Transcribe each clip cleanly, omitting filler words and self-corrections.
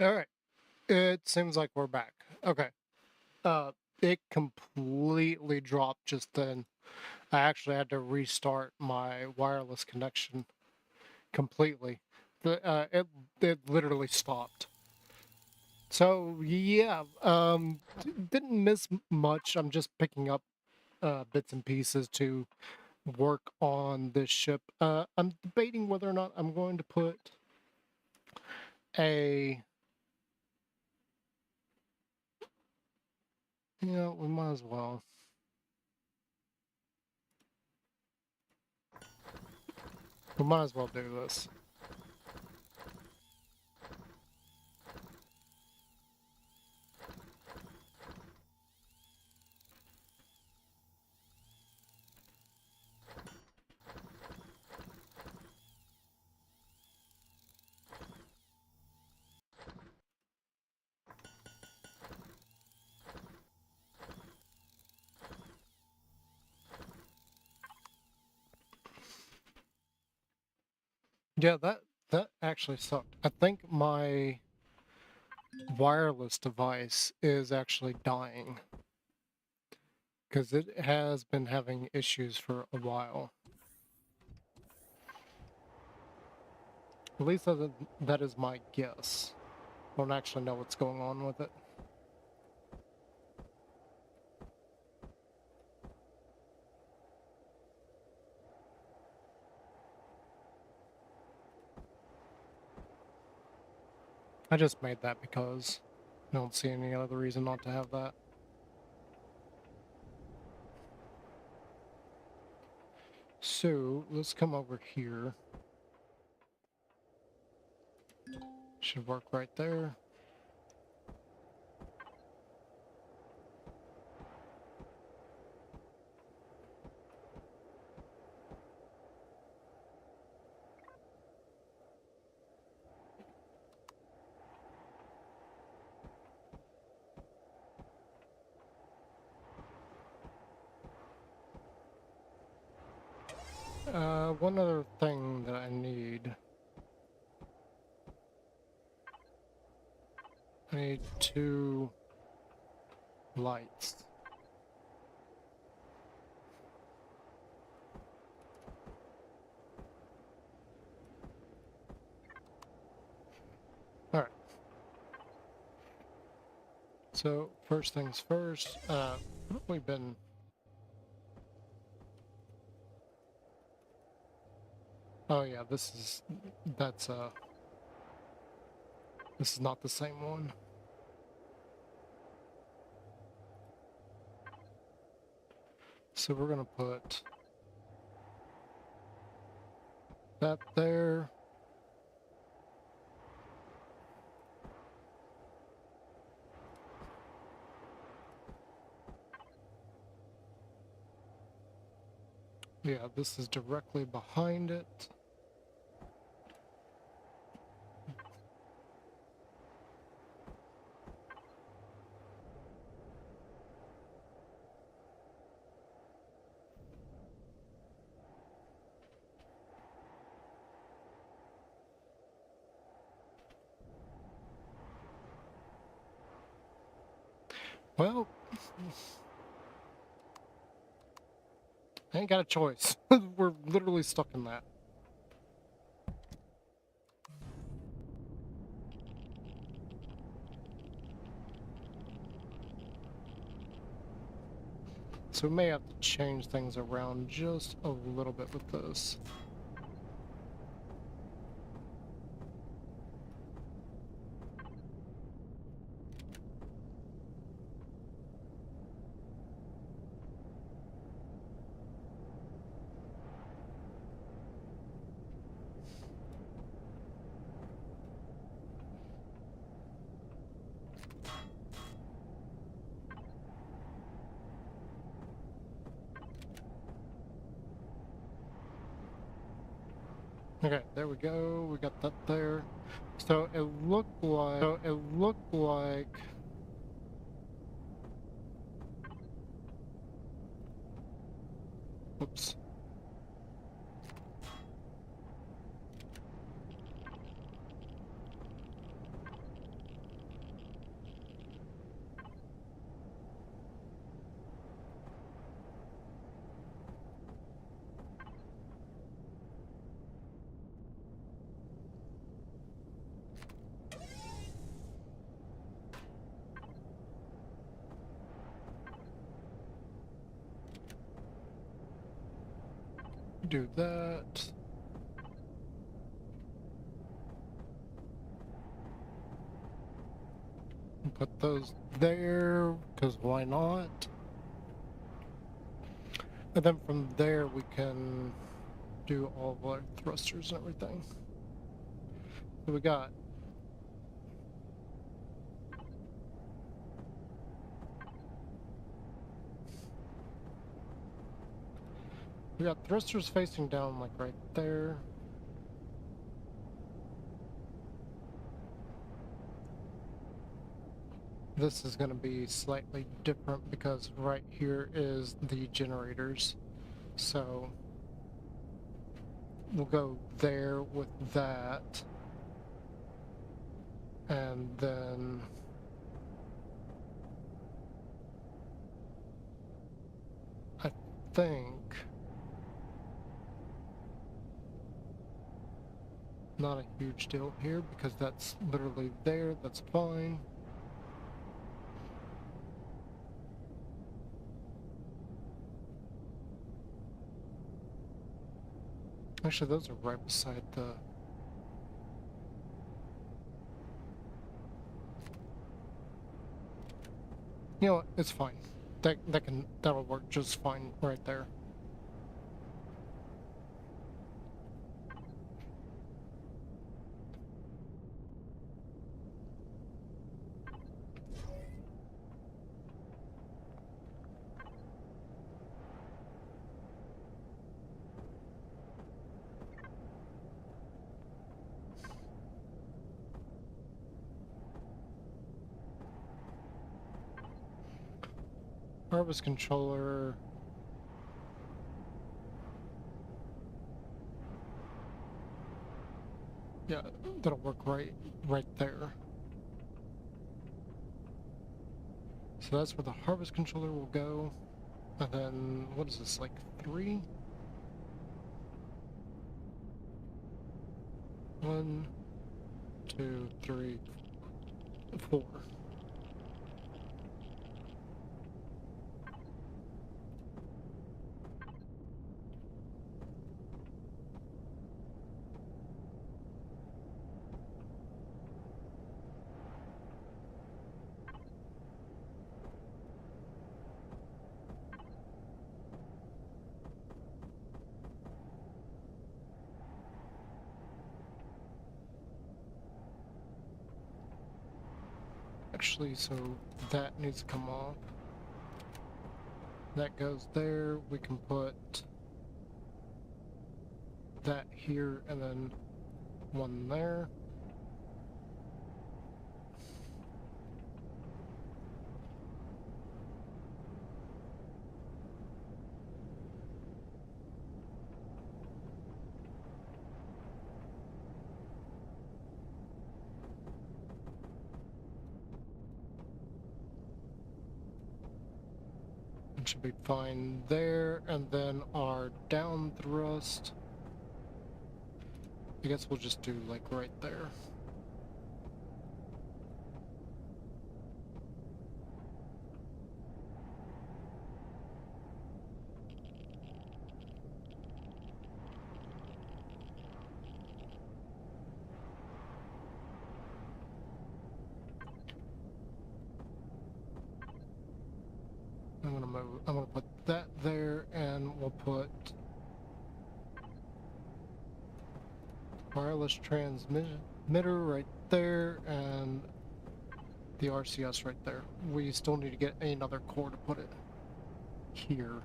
Alright, it seems like we're back. Okay. Uh, it completely dropped just then. I actually had to restart my wireless connection completely. It literally stopped. So yeah, didn't miss much. I'm just picking up bits and pieces to work on this ship. I'm debating whether or not I'm going to put a, we might as well. We might as well do this. Yeah, that actually sucked. I think my wireless device is actually dying because it has been having issues for a while. At least that is my guess. I don't actually know what's going on with it. I just made that because I don't see any other reason not to have that. So let's come over here. Should work right there. One other thing that I need. I need 2 lights. Alright. So, first things first, what have we been... Oh yeah, this is not the same one. So we're gonna put that there. Yeah, this is directly behind it. Well, I ain't got a choice. We're literally stuck in that. So we may have to change things around just a little bit with this. Okay, there we go. We got that there. So it looked like oops. Do that. Put those there, because why not? And then from there we can do all of our thrusters and everything. So we got thrusters facing down like right there. This is going to be slightly different because right here is the generators. So we'll go there with that. And then I think not a huge deal here because that's literally there. That's fine. Actually, those are right beside the... You know what? It's fine. That'll work just fine right there. Harvest controller. Yeah, that'll work right there. So that's where the harvest controller will go. And then, what is this, like 3? 1, 2, 3, 4. Actually, so that needs to come off. That goes there. We can put that here and then one there. It should be fine there. And then our down thrust, I guess we'll just do like right there. I'm gonna put that there, and we'll put wireless transmitter right there, and the RCS right there. We still need to get another core to put it here,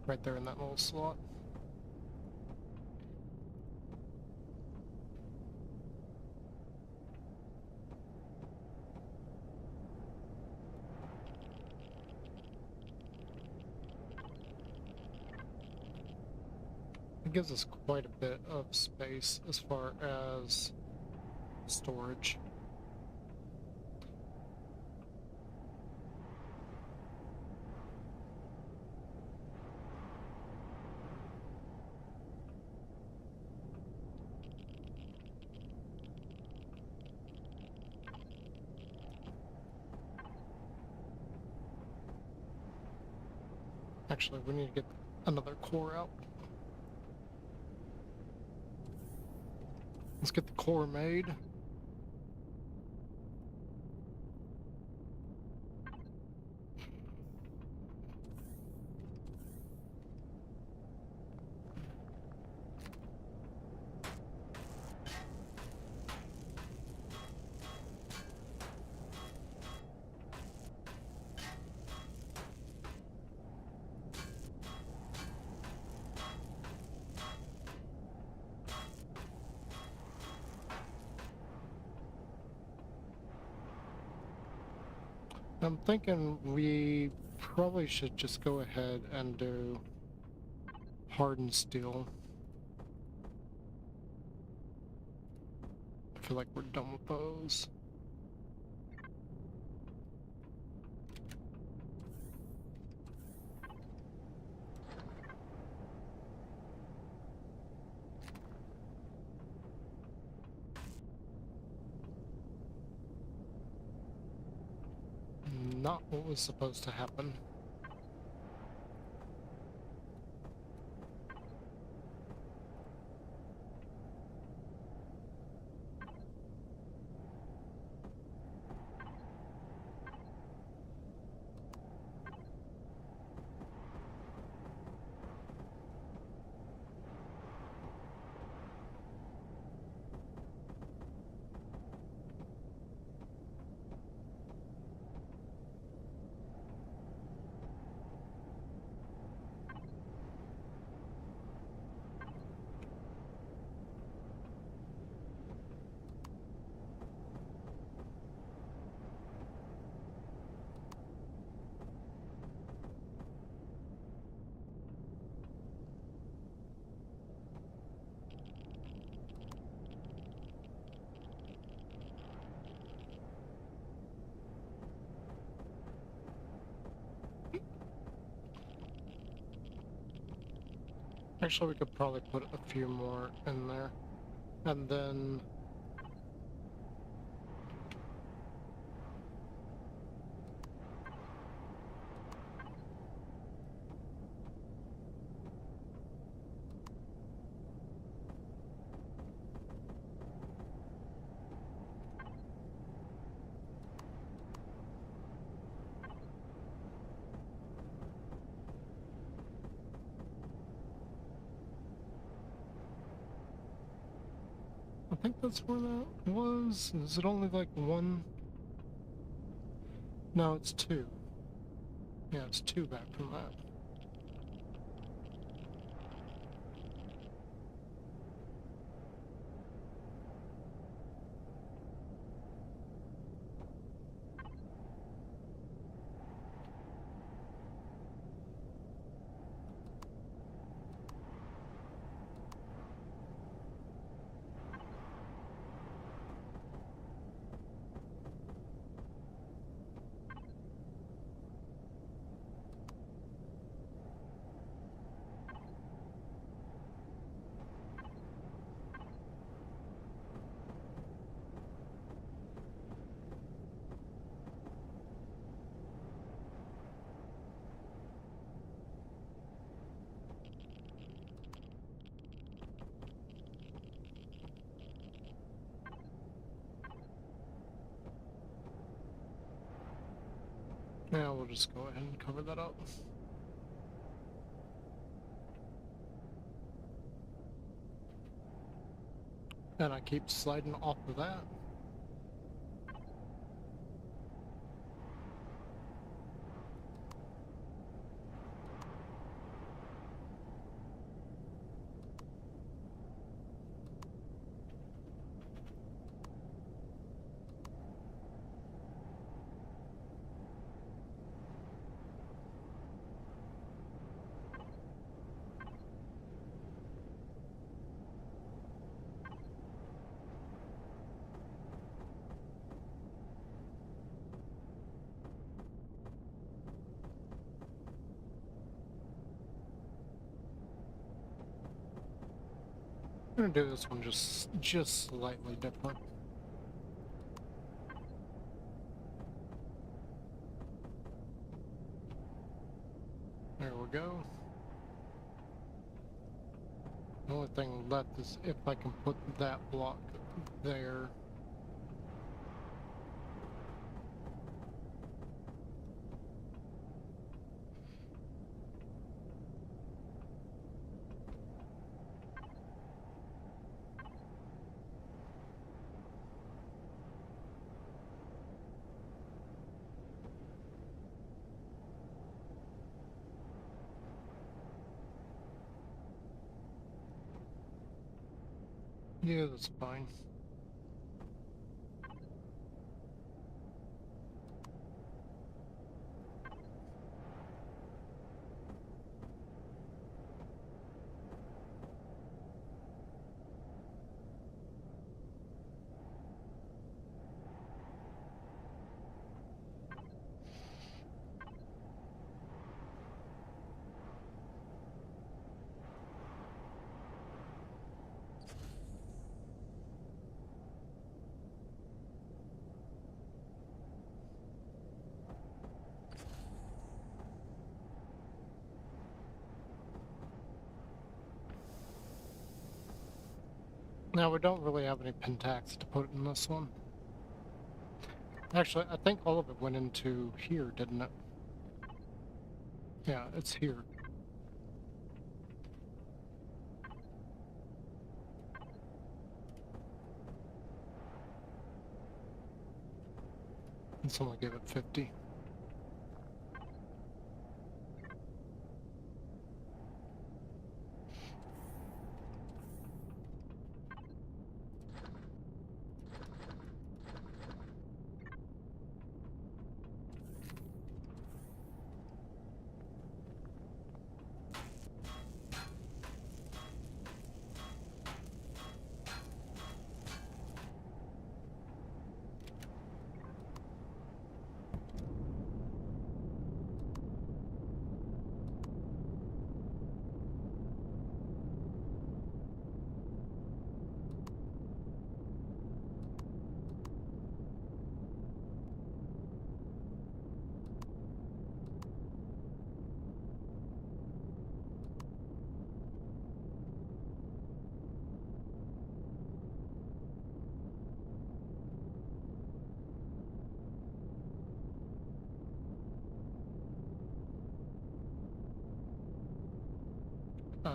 right there in that little slot. It gives us quite a bit of space as far as storage. Actually, we need to get another core out. Let's get the core made. I'm thinking we probably should just go ahead and do hardened steel. I feel like we're done with those. Not what was supposed to happen. Actually, we could probably put a few more in there. And then... I think that's where that was. Is it only like one? No, it's two. Yeah, it's two back from that. Yeah, we'll just go ahead and cover that up. And I keep sliding off of that. I'm gonna do this one just slightly different. There we go. The only thing left is if I can put that block there. Yeah, that's fine. Now, we don't really have any pentax to put in this one. Actually, I think all of it went into here, didn't it? Yeah, it's here. And someone gave it 50. Uh,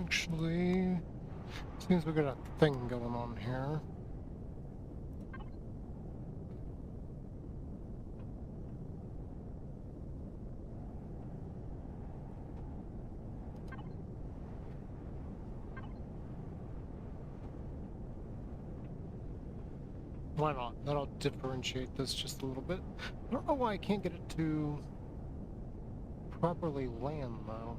actually, seems we got a thing going on here. Why not? That'll differentiate this just a little bit. I don't know why I can't get it to properly land, though.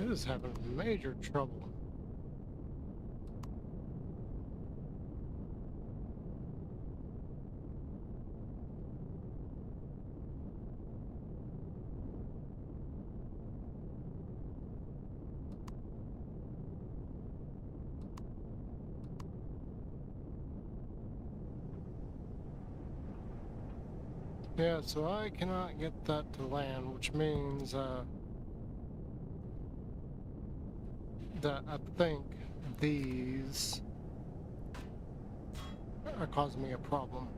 It is having major trouble. Yeah, so I cannot get that to land, which means that I think these are causing me a problem.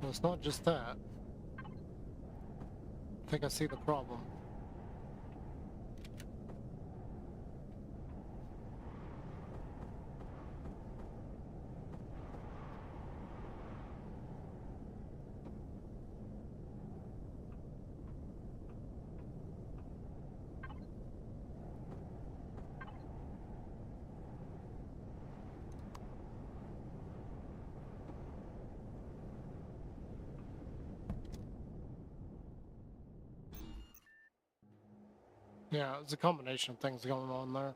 Well, it's not just that. I think I see the problem. Yeah, it's a combination of things going on there.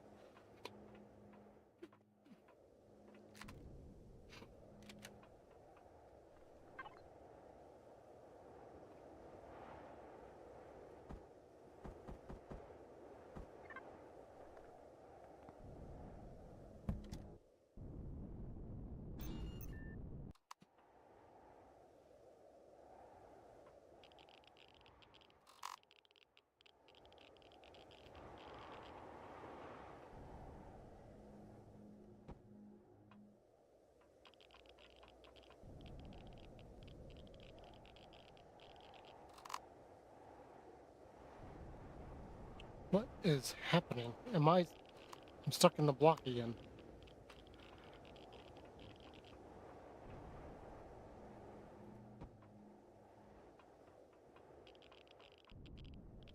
What is happening? I'm stuck in the block again.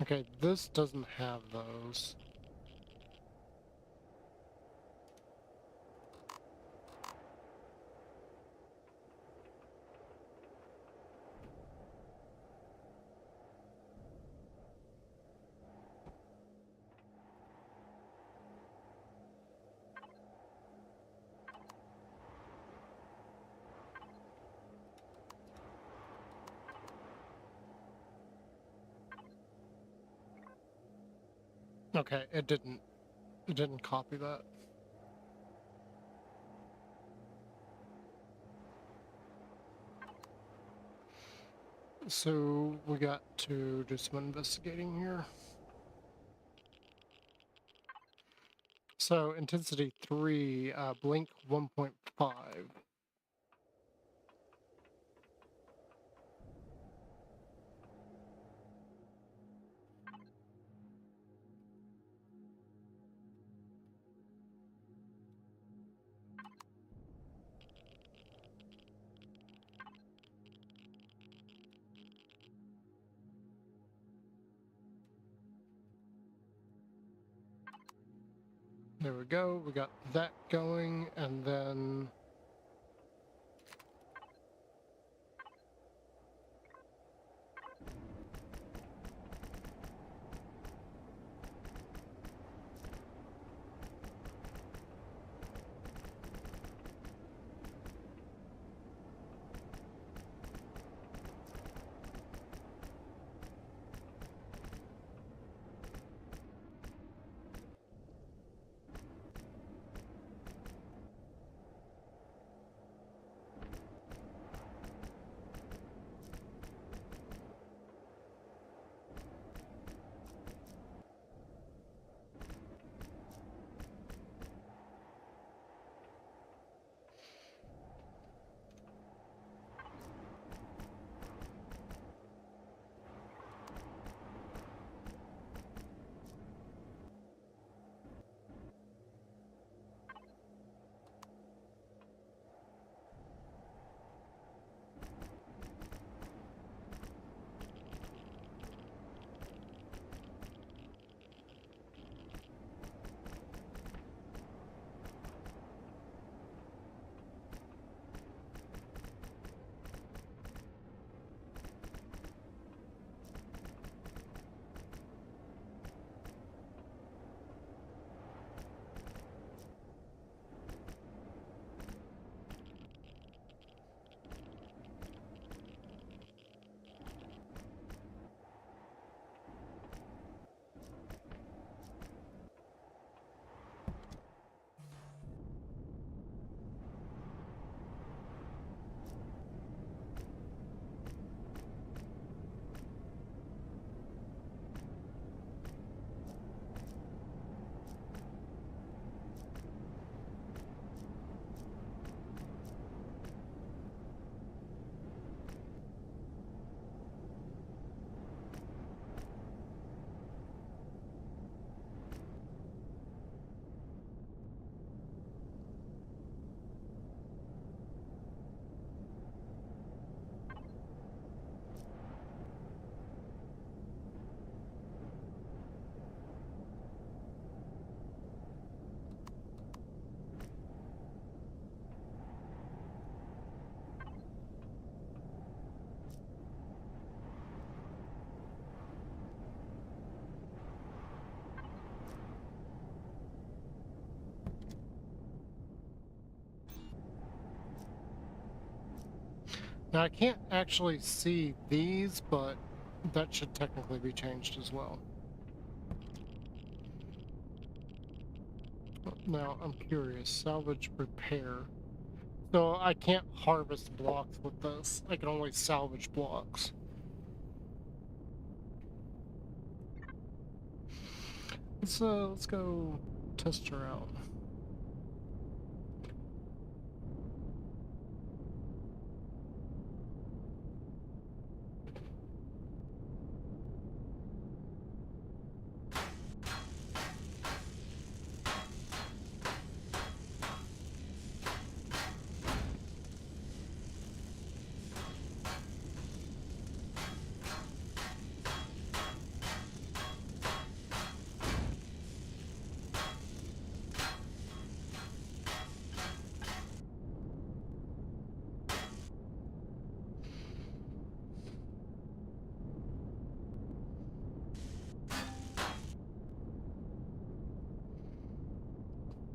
Okay, this doesn't have those. Okay, it didn't copy that. So we got to do some investigating here. So intensity 3, blink 1.5. There we go, we got that going, and then Now I can't actually see these, but that should technically be changed as well. Now I'm curious, salvage repair. So I can't harvest blocks with this. I can only salvage blocks. Let's go test her out.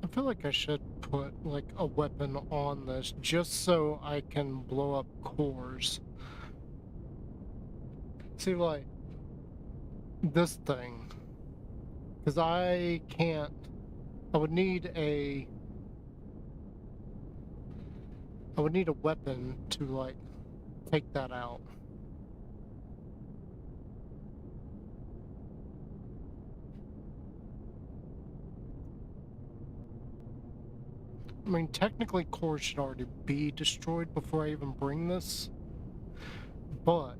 I feel like I should put like a weapon on this just so I can blow up cores. See, like this thing, because I can't. I would need a. I would need a weapon to like take that out. I mean, technically, cores should already be destroyed before I even bring this, but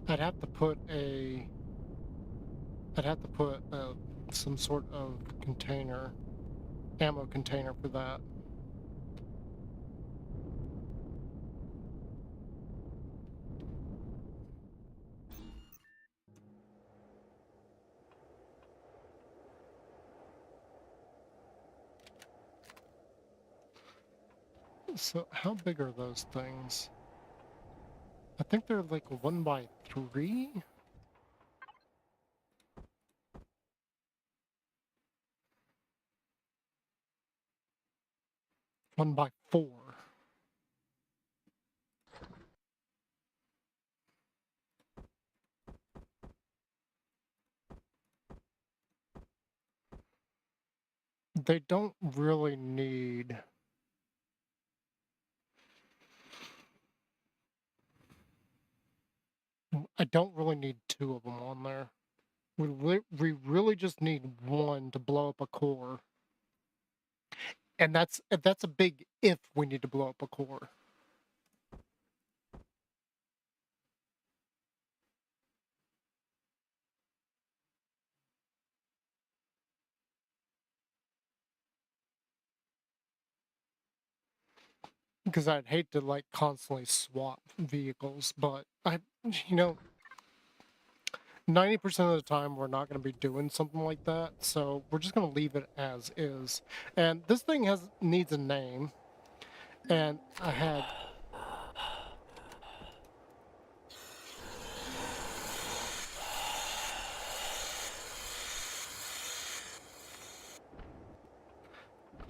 I'd have to put a. I'd have to put some sort of container, ammo container for that. So how big are those things? I think they're like 1x3. 1x4. They don't really need. I don't really need two of them on there. We really just need one to blow up a core. And that's a big if we need to blow up a core. Because I'd hate to like constantly swap vehicles, but you know, 90% of the time we're not going to be doing something like that, so we're just going to leave it as is. And this thing needs a name, and I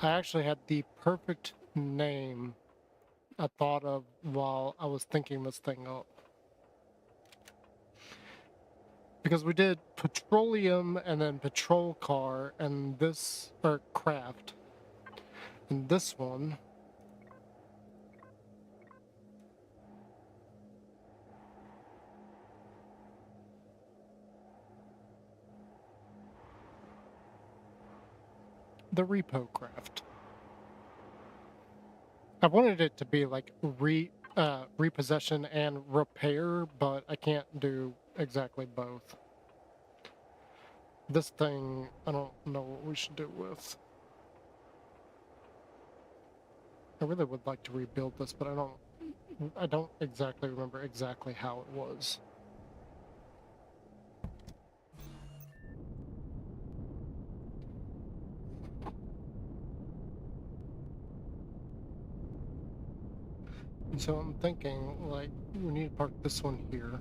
actually had the perfect name I thought of while I was thinking this thing up. Because we did petroleum and then patrol car and this, or craft. And this one. The repo craft. I wanted it to be like repossession and repair, but I can't do exactly both. This thing, I don't know what we should do with. I really would like to rebuild this, but I don't exactly remember exactly how it was. So I'm thinking, like, we need to park this one here.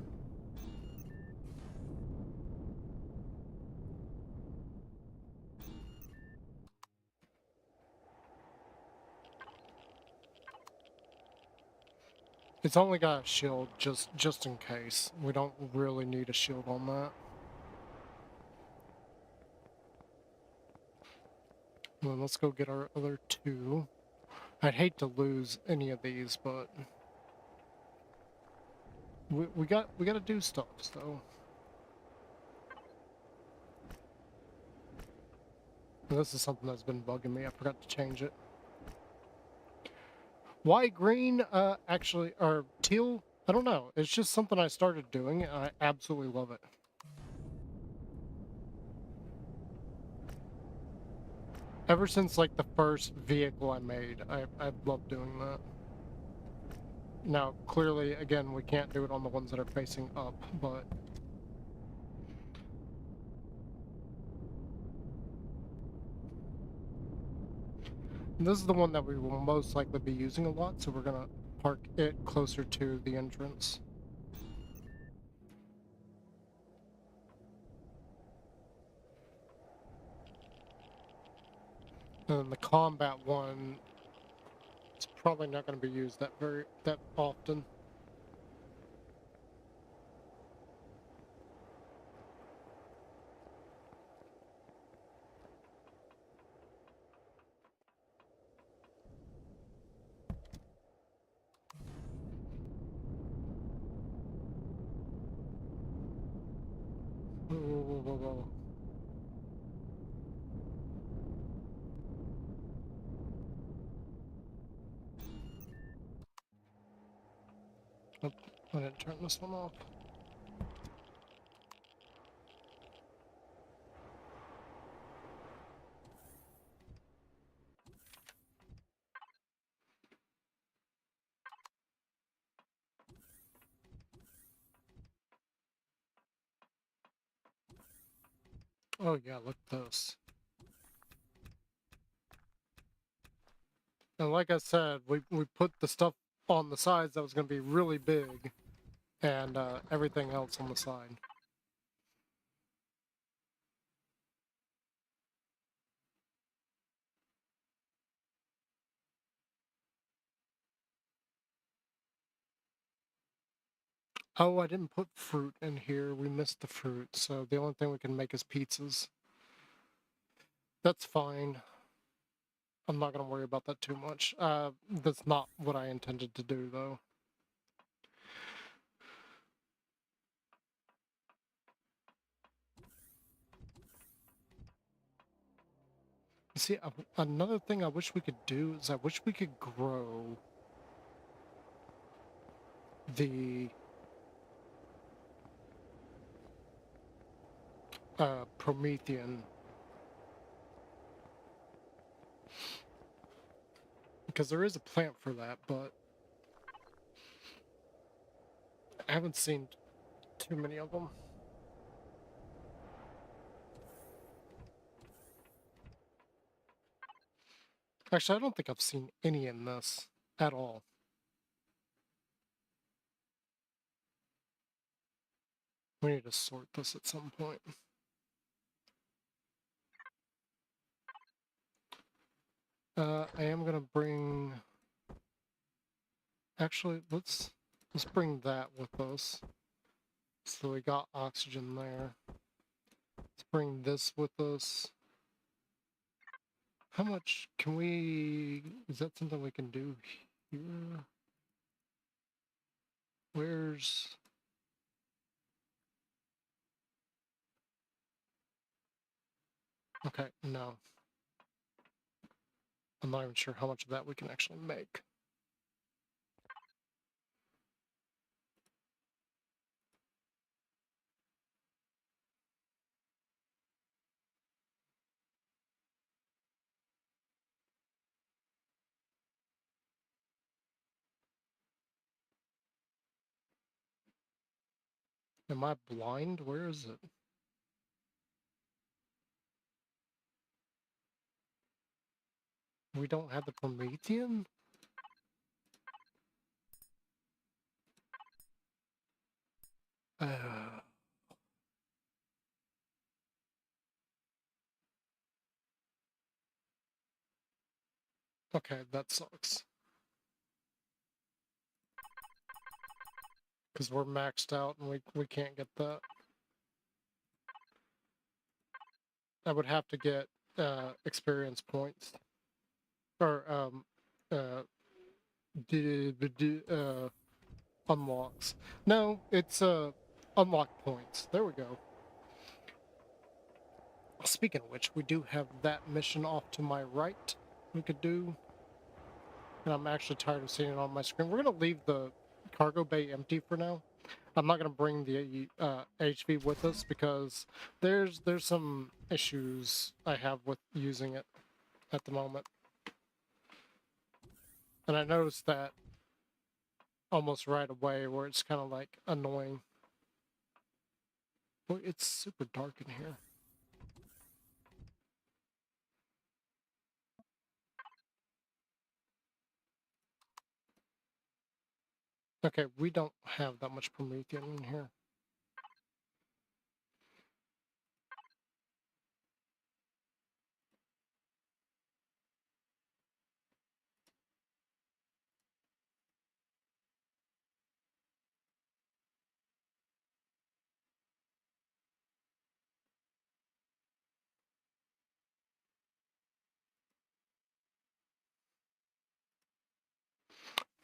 It's only got a shield, just in case. We don't really need a shield on that. Well, let's go get our other two. I'd hate to lose any of these, but we got to do stuff. So this is something that's been bugging me. I forgot to change it. Why green? Actually, or teal? I don't know. It's just something I started doing, and I absolutely love it. Ever since like the first vehicle I made, I love doing that. Now, clearly, again, we can't do it on the ones that are facing up, but this is the one that we will most likely be using a lot, so we're gonna park it closer to the entrance. And then the combat one, it's probably not going to be used that often. Whoa, whoa, whoa, whoa. Oh, I didn't turn this one off. Oh yeah, look at this. And like I said, we put the stuff on the sides that was going to be really big, and everything else on the side. Oh, I didn't put fruit in here. We missed the fruit, so the only thing we can make is pizzas. That's fine. I'm not going to worry about that too much. That's not what I intended to do, though. See, another thing I wish we could do is I wish we could grow the Promethean, because there is a plant for that, but I haven't seen too many of them. Actually, I don't think I've seen any in this at all. We need to sort this at some point. I am gonna bring. Actually, let's bring that with us. So we got oxygen there. Let's bring this with us. How much can we? Is that something we can do here? Where's? Okay, no. I'm not even sure how much of that we can actually make. Am I blind? Where is it? We don't have the Promethean? Okay, that sucks. Because we're maxed out and we can't get that. I would have to get experience points. Or uh unlocks. No, it's unlock points. There we go. Speaking of which, we do have that mission off to my right we could do. And I'm actually tired of seeing it on my screen. We're going to leave the cargo bay empty for now. I'm not going to bring the HV with us because there's some issues I have with using it at the moment. And I noticed that almost right away where it's kind of like annoying. Boy, it's super dark in here. Okay, we don't have that much Promethean in here.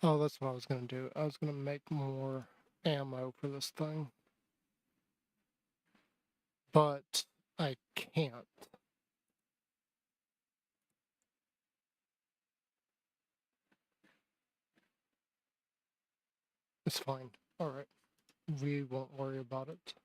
Oh, that's what I was going to do. I was going to make more ammo for this thing. But I can't. It's fine. Alright. We won't worry about it.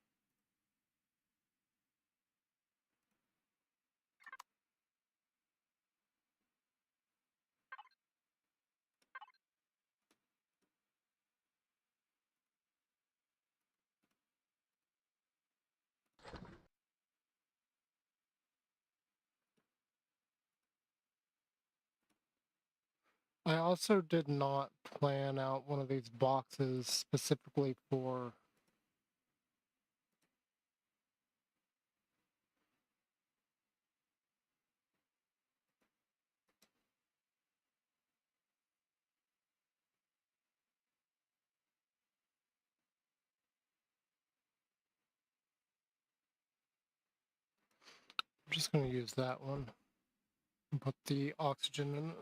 I also did not plan out one of these boxes specifically for... I'm just going to use that one. And put the oxygen in it.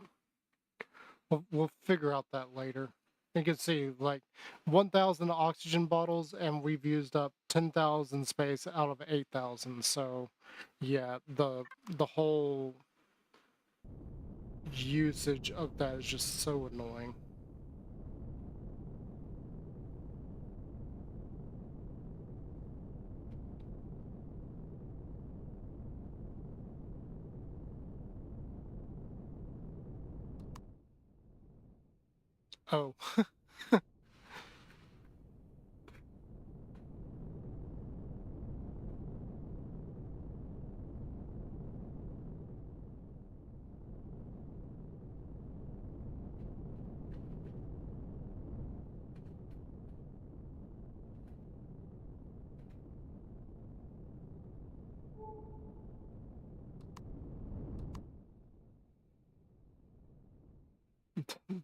We'll figure out that later. You can see, like, 1,000 oxygen bottles, and we've used up 10,000 space out of 8,000. So, yeah, the whole usage of that is just so annoying. Oh,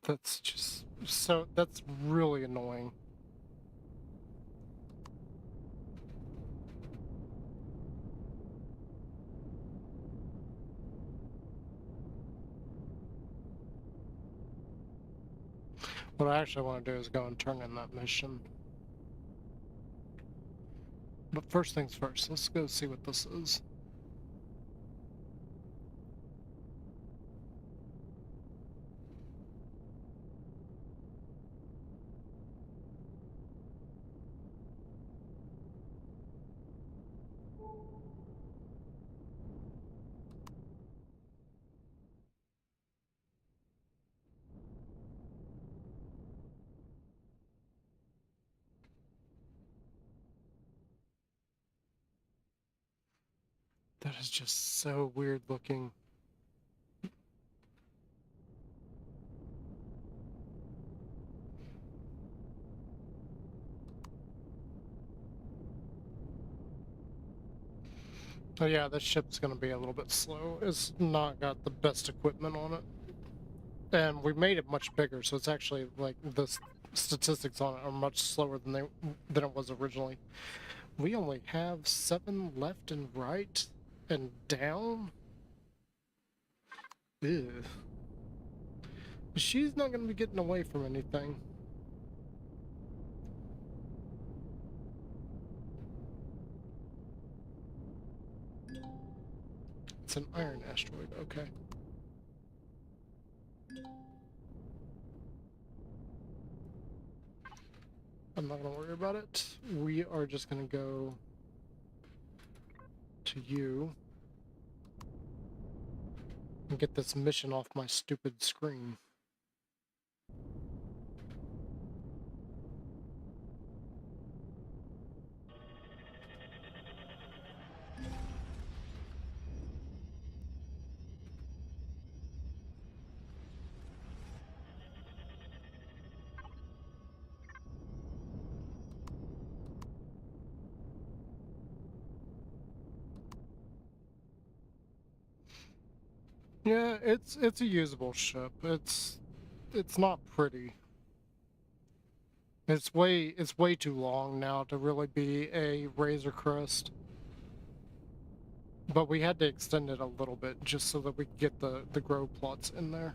that's just so, that's really annoying. What I actually want to do is go and turn in that mission. But first things first, let's go see what this is. That is just so weird looking. Oh yeah, this ship's gonna be a little bit slow. It's not got the best equipment on it. And we made it much bigger, so it's actually like statistics on it are much slower than it was originally. We only have 7 left and right and down. Ew. She's not gonna be getting away from anything. It's an iron asteroid, okay. I'm not gonna worry about it. We are just gonna go to you and get this mission off my stupid screen. Yeah, it's a usable ship. It's not pretty. It's way too long now to really be a Razor Crest. But we had to extend it a little bit just so that we could get the grow plots in there.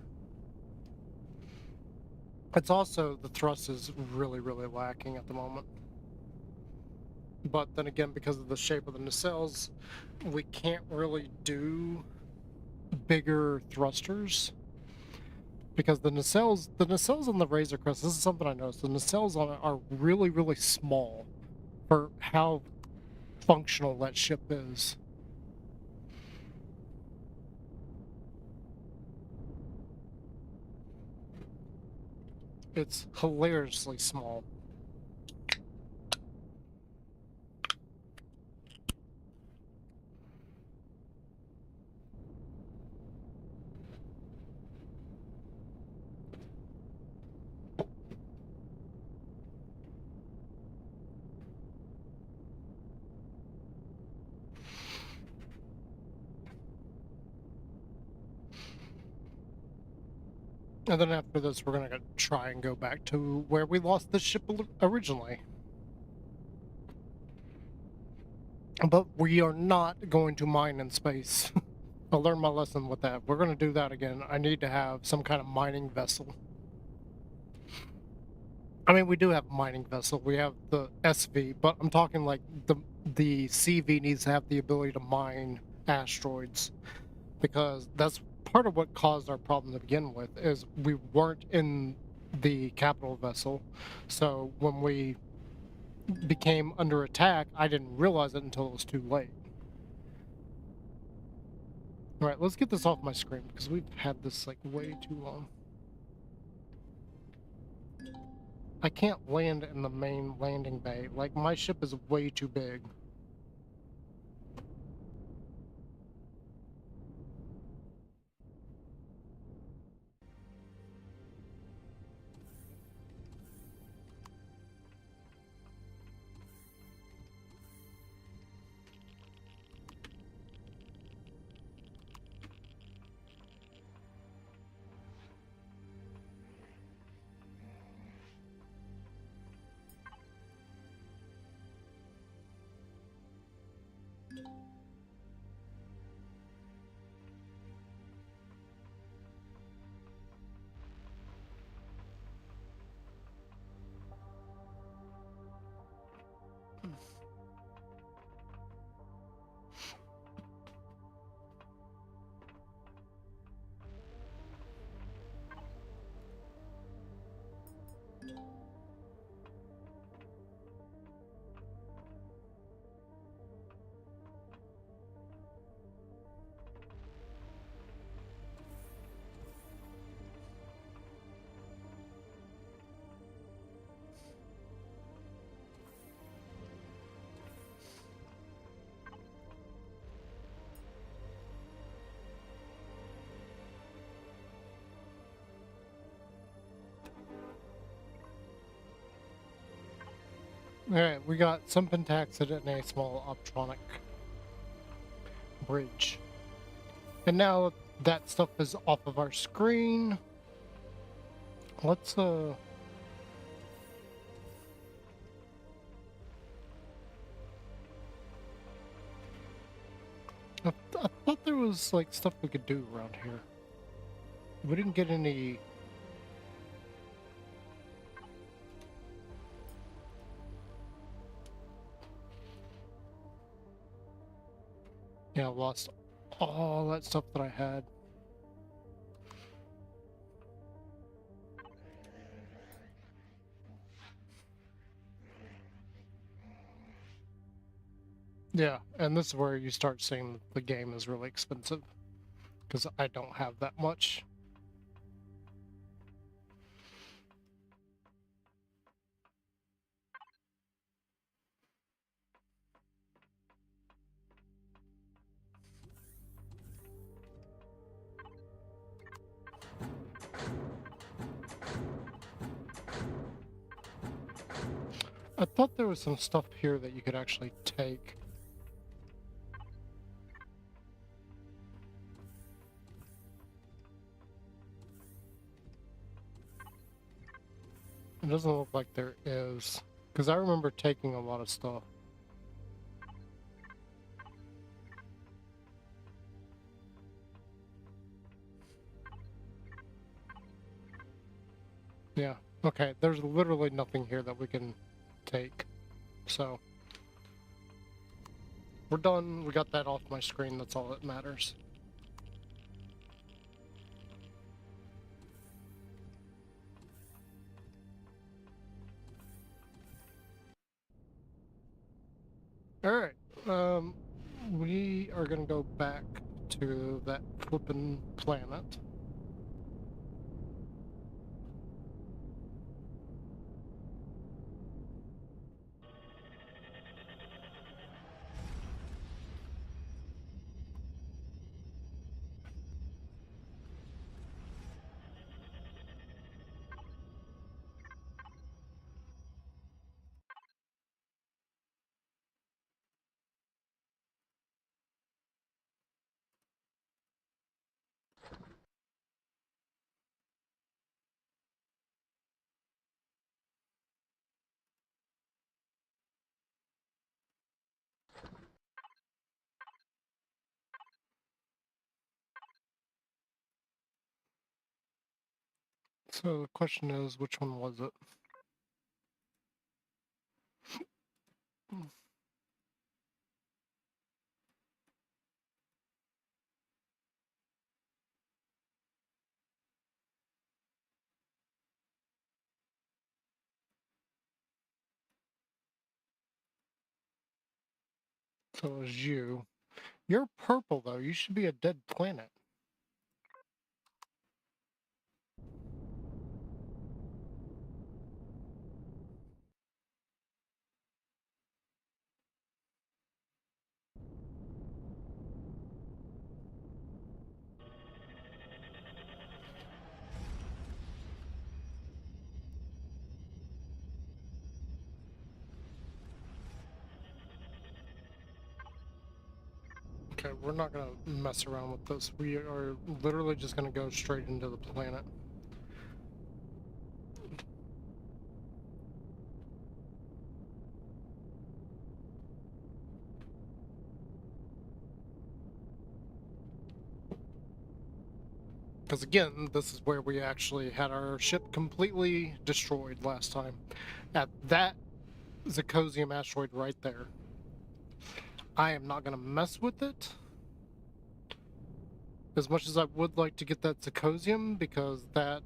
It's also, the thrust is really, really lacking at the moment. But then again, because of the shape of the nacelles, we can't really do bigger thrusters. Because the nacelles on the Razor Crest, this is something I noticed, the nacelles on it are really, really small for how functional that ship is. It's hilariously small. And then after this, we're gonna try and go back to where we lost the ship originally. But we are not going to mine in space. I learned my lesson with that. We're gonna do that again. I need to have some kind of mining vessel. I mean, we do have a mining vessel. We have the SV, but I'm talking like the CV needs to have the ability to mine asteroids, because that's part of what caused our problem to begin with, is we weren't in the capital vessel. So when we became under attack, I didn't realize it until it was too late. All right, let's get this off my screen because we've had this like way too long. I can't land in the main landing bay. Like, my ship is way too big. All right, we got some pentaxid and a small optronic. bridge. And now that stuff is off of our screen. Let's I thought there was like stuff we could do around here. We didn't get any. Yeah, I lost all that stuff that I had. Yeah, and this is where you start seeing that the game is really expensive. Because I don't have that much. I thought there was some stuff here that you could actually take. It doesn't look like there is. Because I remember taking a lot of stuff. Yeah. Okay, there's literally nothing here that we can take. So, we're done. We got that off my screen. That's all that matters. Alright. We are gonna go back to that flippin' planet. So the question is, which one was it? So it was you. You're purple, though. You should be a dead planet. Okay, we're not gonna mess around with this. We are literally just gonna go straight into the planet. Because again, this is where we actually had our ship completely destroyed last time. At that Zirconium asteroid right there. I am not gonna mess with it. As much as I would like to get that Zirconium, because that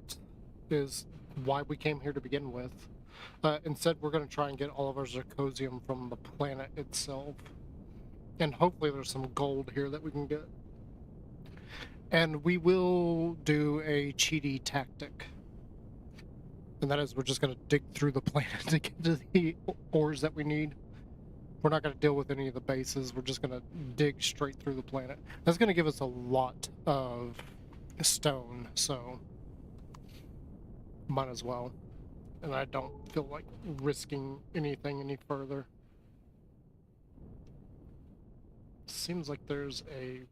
is why we came here to begin with. Instead, we're going to try and get all of our Zirconium from the planet itself. And hopefully there's some gold here that we can get. And we will do a cheaty tactic. And that is we're just going to dig through the planet to get to the ores that we need. We're not going to deal with any of the bases. We're just going to dig straight through the planet. That's going to give us a lot of stone, so might as well. And I don't feel like risking anything any further. seems like there's a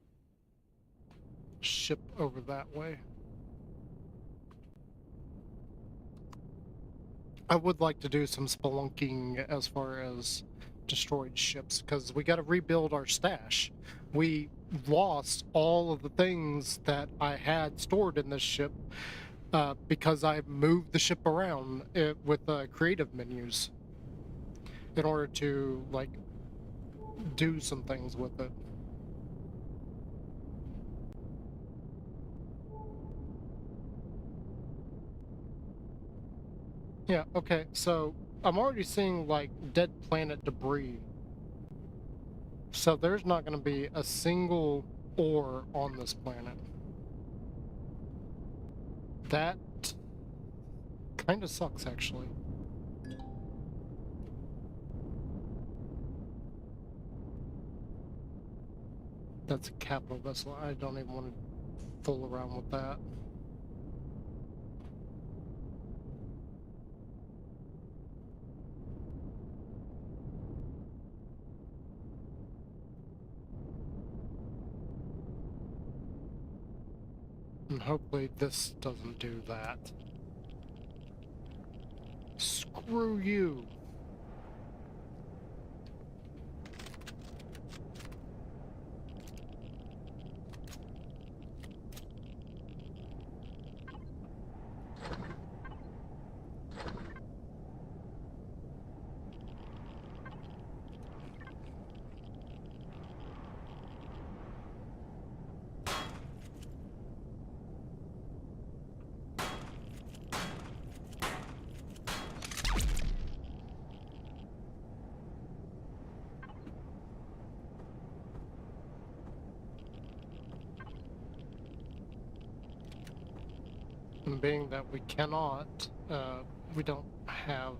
ship over that way. I would like to do some spelunking as far as destroyed ships, because we got to rebuild our stash. We lost all of the things that I had stored in this ship because I moved the ship around with creative menus in order to, like, do some things with it. Yeah, okay, so I'm already seeing, like, dead planet debris. So there's not going to be a single ore on this planet. That kind of sucks, actually. That's a capital vessel. I don't even want to fool around with that. And hopefully this doesn't do that. Screw you! And being that we cannot, we don't have...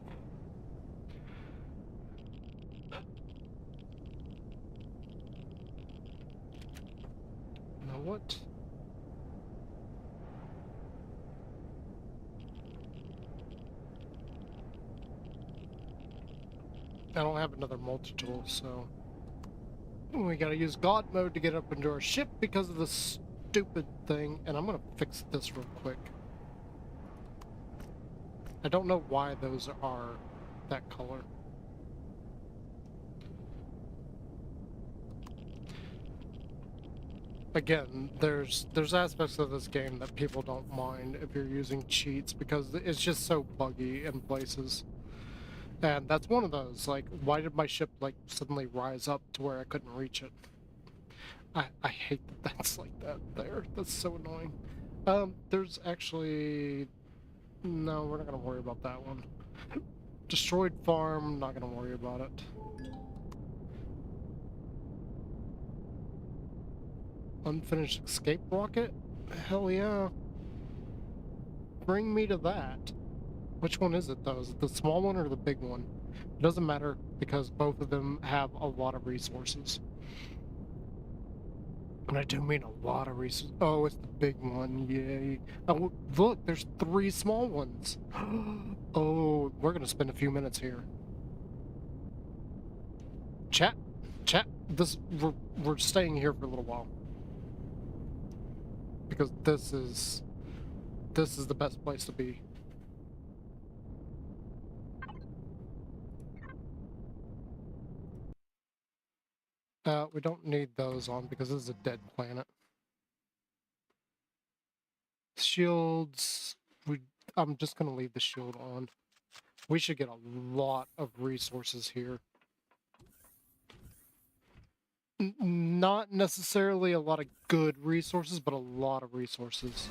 You know what? I don't have another multi-tool, so... We gotta use God mode to get up into our ship because of this stupid thing, and I'm gonna fix this real quick. I don't know why those are that color. Again, there's aspects of this game that people don't mind if you're using cheats because it's just so buggy in places. And that's one of those. Like, why did my ship, like, suddenly rise up to where I couldn't reach it? I hate that that's like that there. That's so annoying. There's actually... No, we're not gonna worry about that one. Destroyed farm, not gonna worry about it. Unfinished escape rocket? Hell yeah. Bring me to that. Which one is it, though? Is it the small one or the big one? It doesn't matter, because both of them have a lot of resources. And I do mean a lot of resources. Oh, it's the big one. Yay. Oh, look, there's 3 small ones. Oh, we're gonna spend a few minutes here. Chat, we're staying here for a little while. Because this is the best place to be. We don't need those on because this is a dead planet. Shields, I'm just gonna leave the shield on. We should get a lot of resources here. Not necessarily a lot of good resources, but a lot of resources.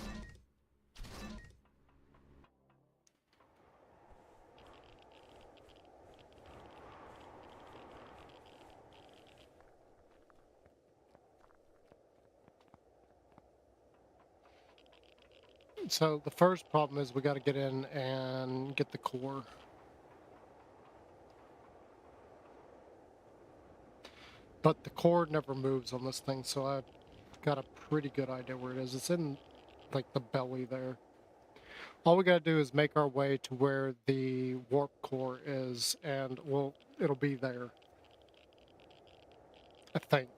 So the first problem is we got to get in and get the core. But the core never moves on this thing, so I've got a pretty good idea where it is. It's in, like, the belly there. All we gotta do is make our way to where the warp core is, and it'll be there. I think.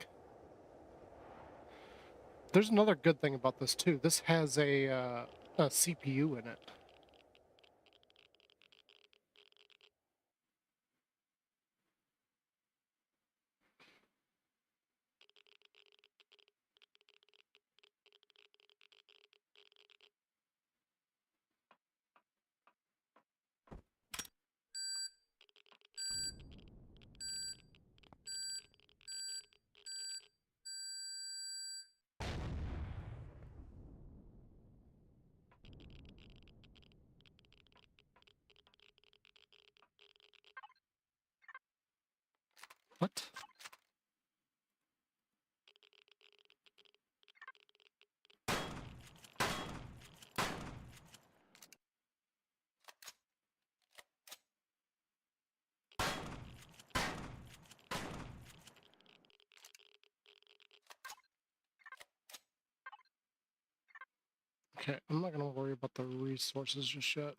There's another good thing about this too. This has a CPU in it. What? Okay, I'm not gonna worry about the resources just yet.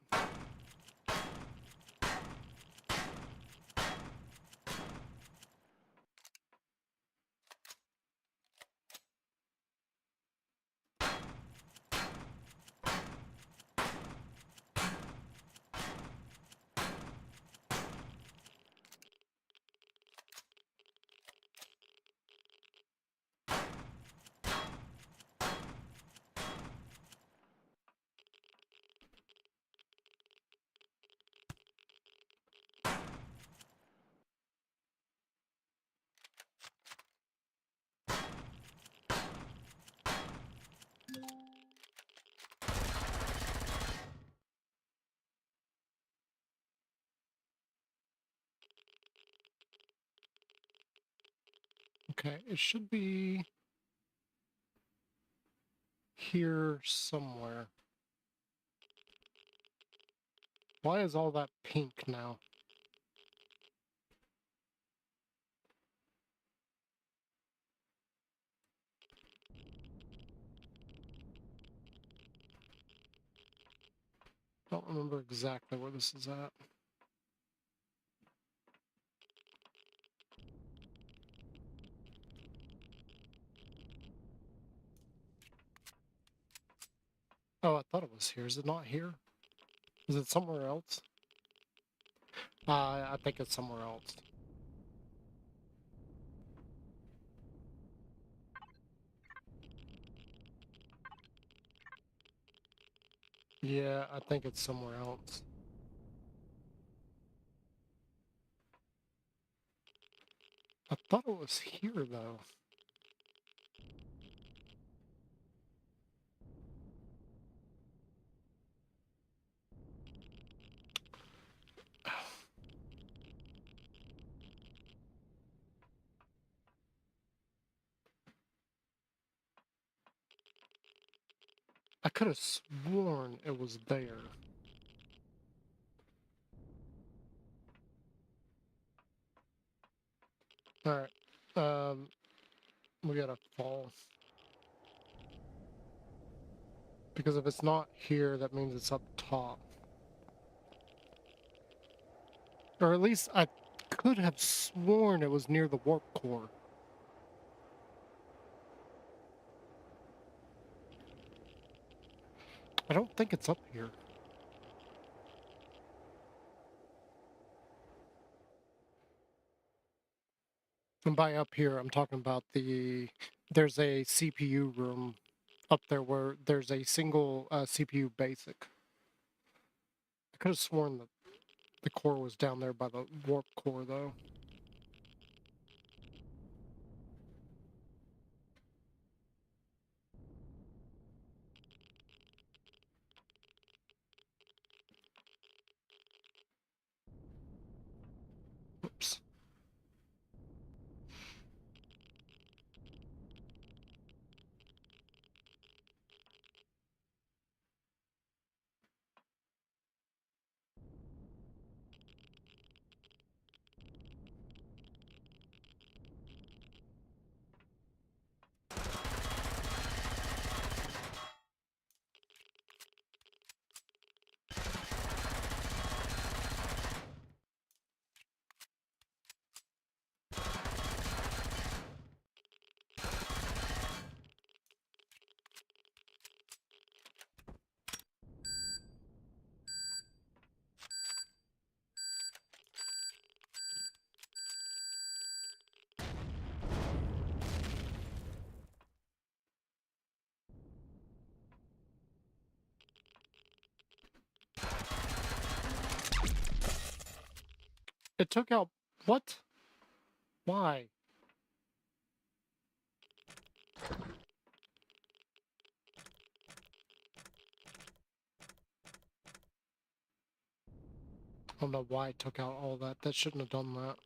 Okay, it should be here somewhere. Why is all that pink now? I don't remember exactly where this is at. Oh, I thought it was here. Is it not here? Is it somewhere else? I think it's somewhere else. Yeah, I think it's somewhere else. I thought it was here, though. I could have sworn it was there. Alright. We gotta fall. Because if it's not here, that means it's up top. Or at least I could have sworn it was near the warp core. I don't think it's up here. And by up here, I'm talking about there's a CPU room up there where there's a single CPU basic. I could have sworn that the core was down there by the warp core, though. Oops. It took out... What? Why? I don't know why it took out all that. That shouldn't have done that.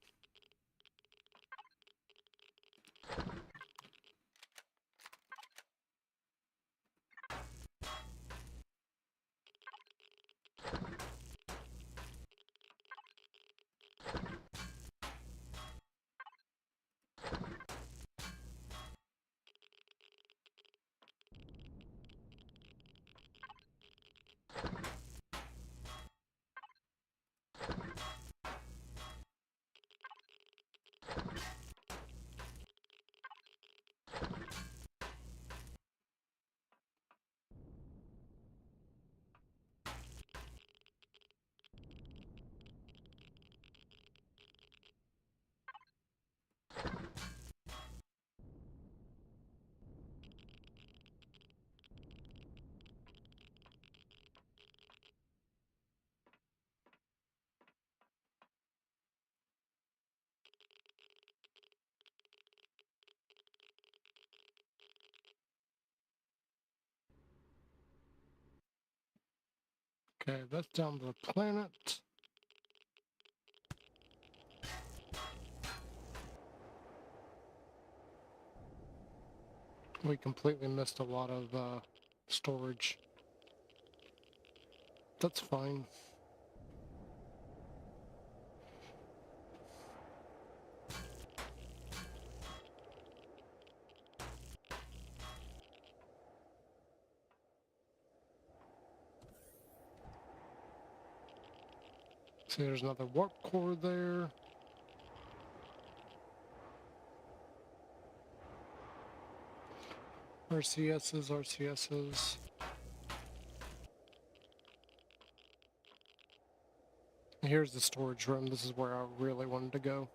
Okay, that's down to the planet. We completely missed a lot of storage. That's fine. See, there's another warp core there. RCSs, RCSs. Here's the storage room. This is where I really wanted to go.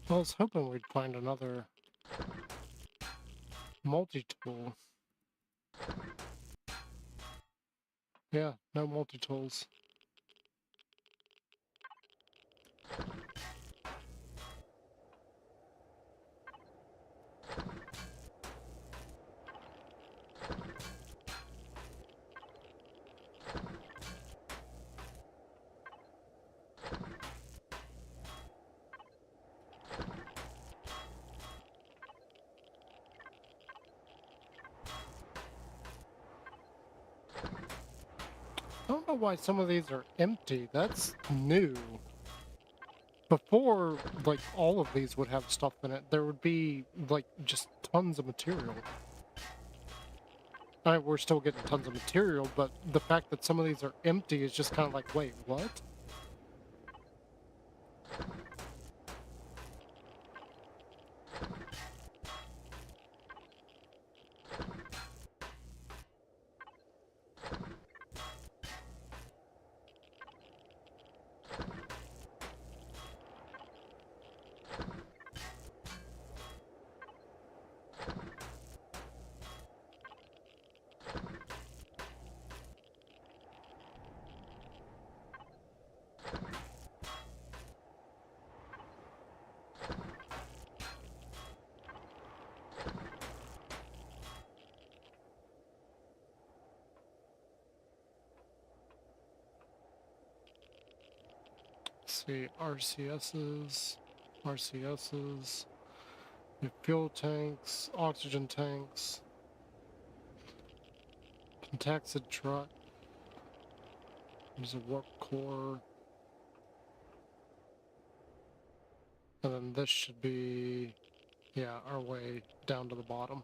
I was hoping we'd find another multi-tool. Yeah, no multi-tools. I don't know why some of these are empty. That's new. Before, like, all of these would have stuff in it. There would be, like, just tons of material. I mean, we're still getting tons of material, but the fact that some of these are empty is just kind of like, wait, what? Let's see, RCSs, RCSs, fuel tanks, oxygen tanks, taxid truck, there's a warp core, and then this should be, yeah, our way down to the bottom.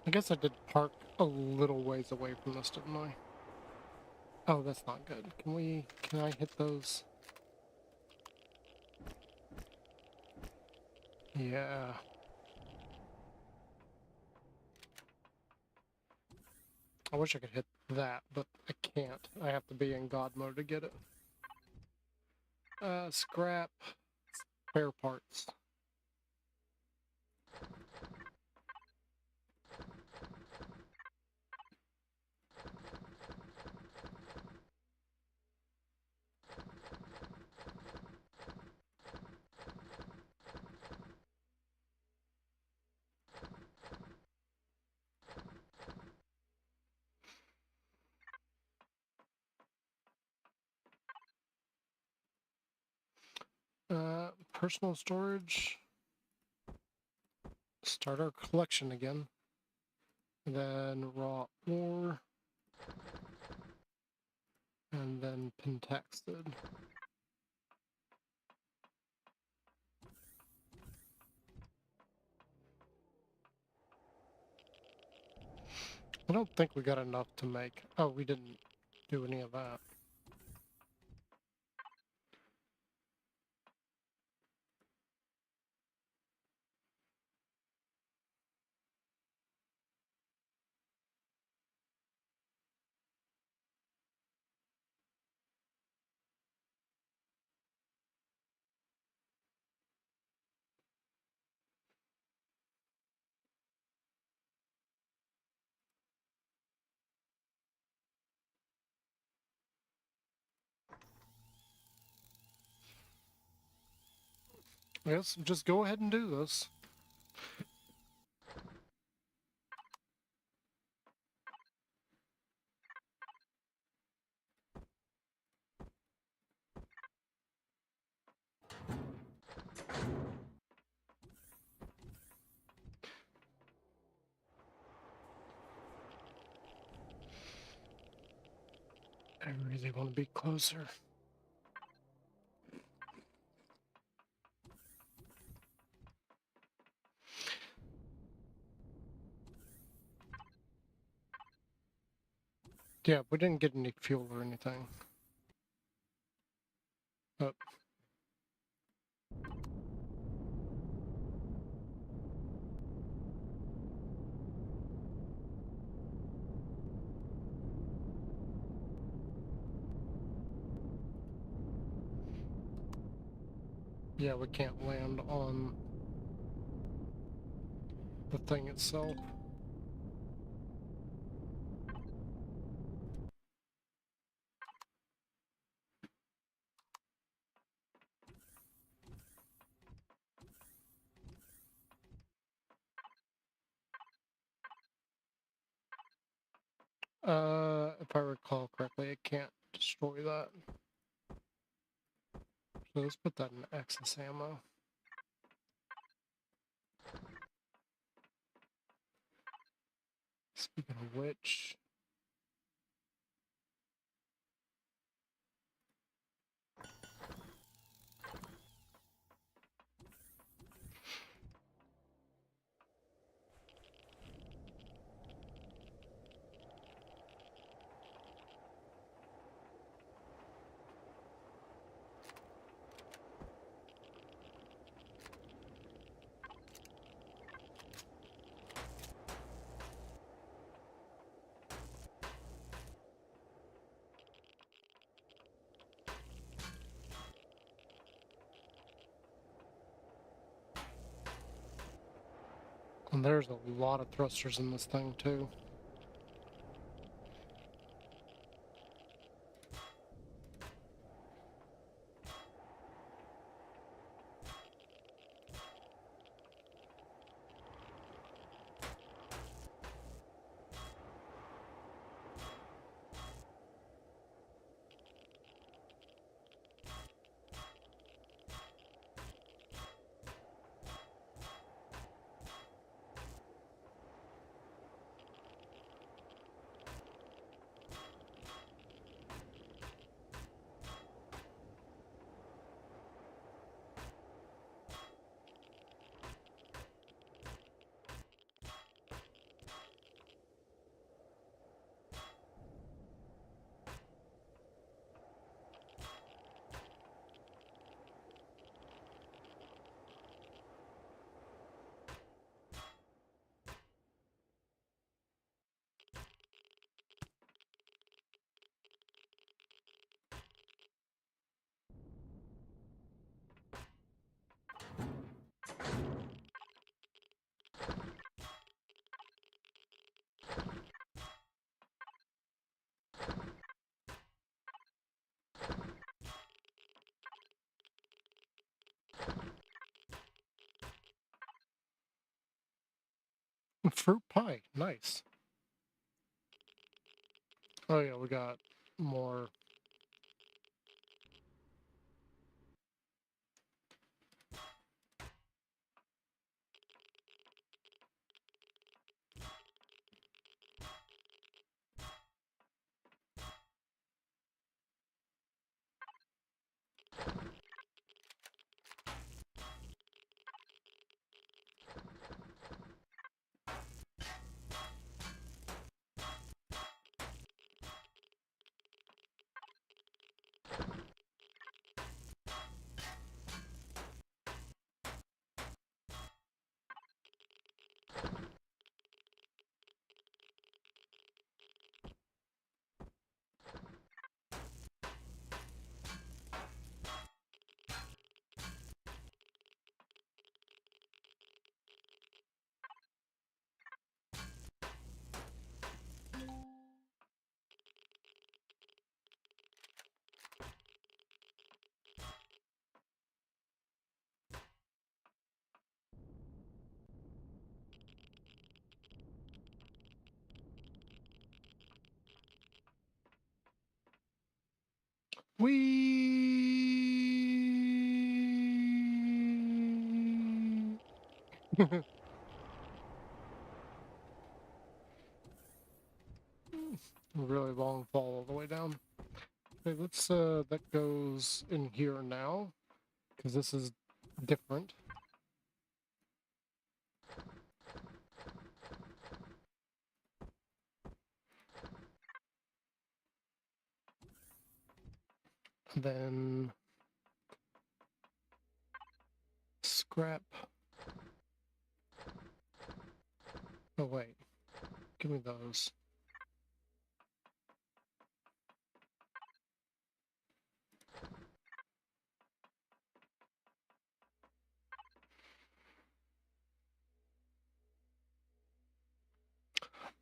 I guess I did park a little ways away from this, didn't I? Oh, that's not good. Can I hit those? Yeah. I wish I could hit that, but I can't. I have to be in God mode to get it. Scrap, spare parts. Personal storage. Start our collection again. Then raw ore. And then pentaxid. I don't think we got enough to make. Oh, we didn't do any of that. Yes, just go ahead and do this. I really want to be closer. Yeah, we didn't get any fuel or anything. But yeah, we can't land on the thing itself. If I recall correctly, it can't destroy that. So let's put that in excess ammo. Speaking of which, and there's a lot of thrusters in this thing too. Fruit pie, nice. Oh yeah, we got more. We really long fall all the way down. Okay, let's that goes in here now, because this is different. Then scrap. Oh wait, give me those.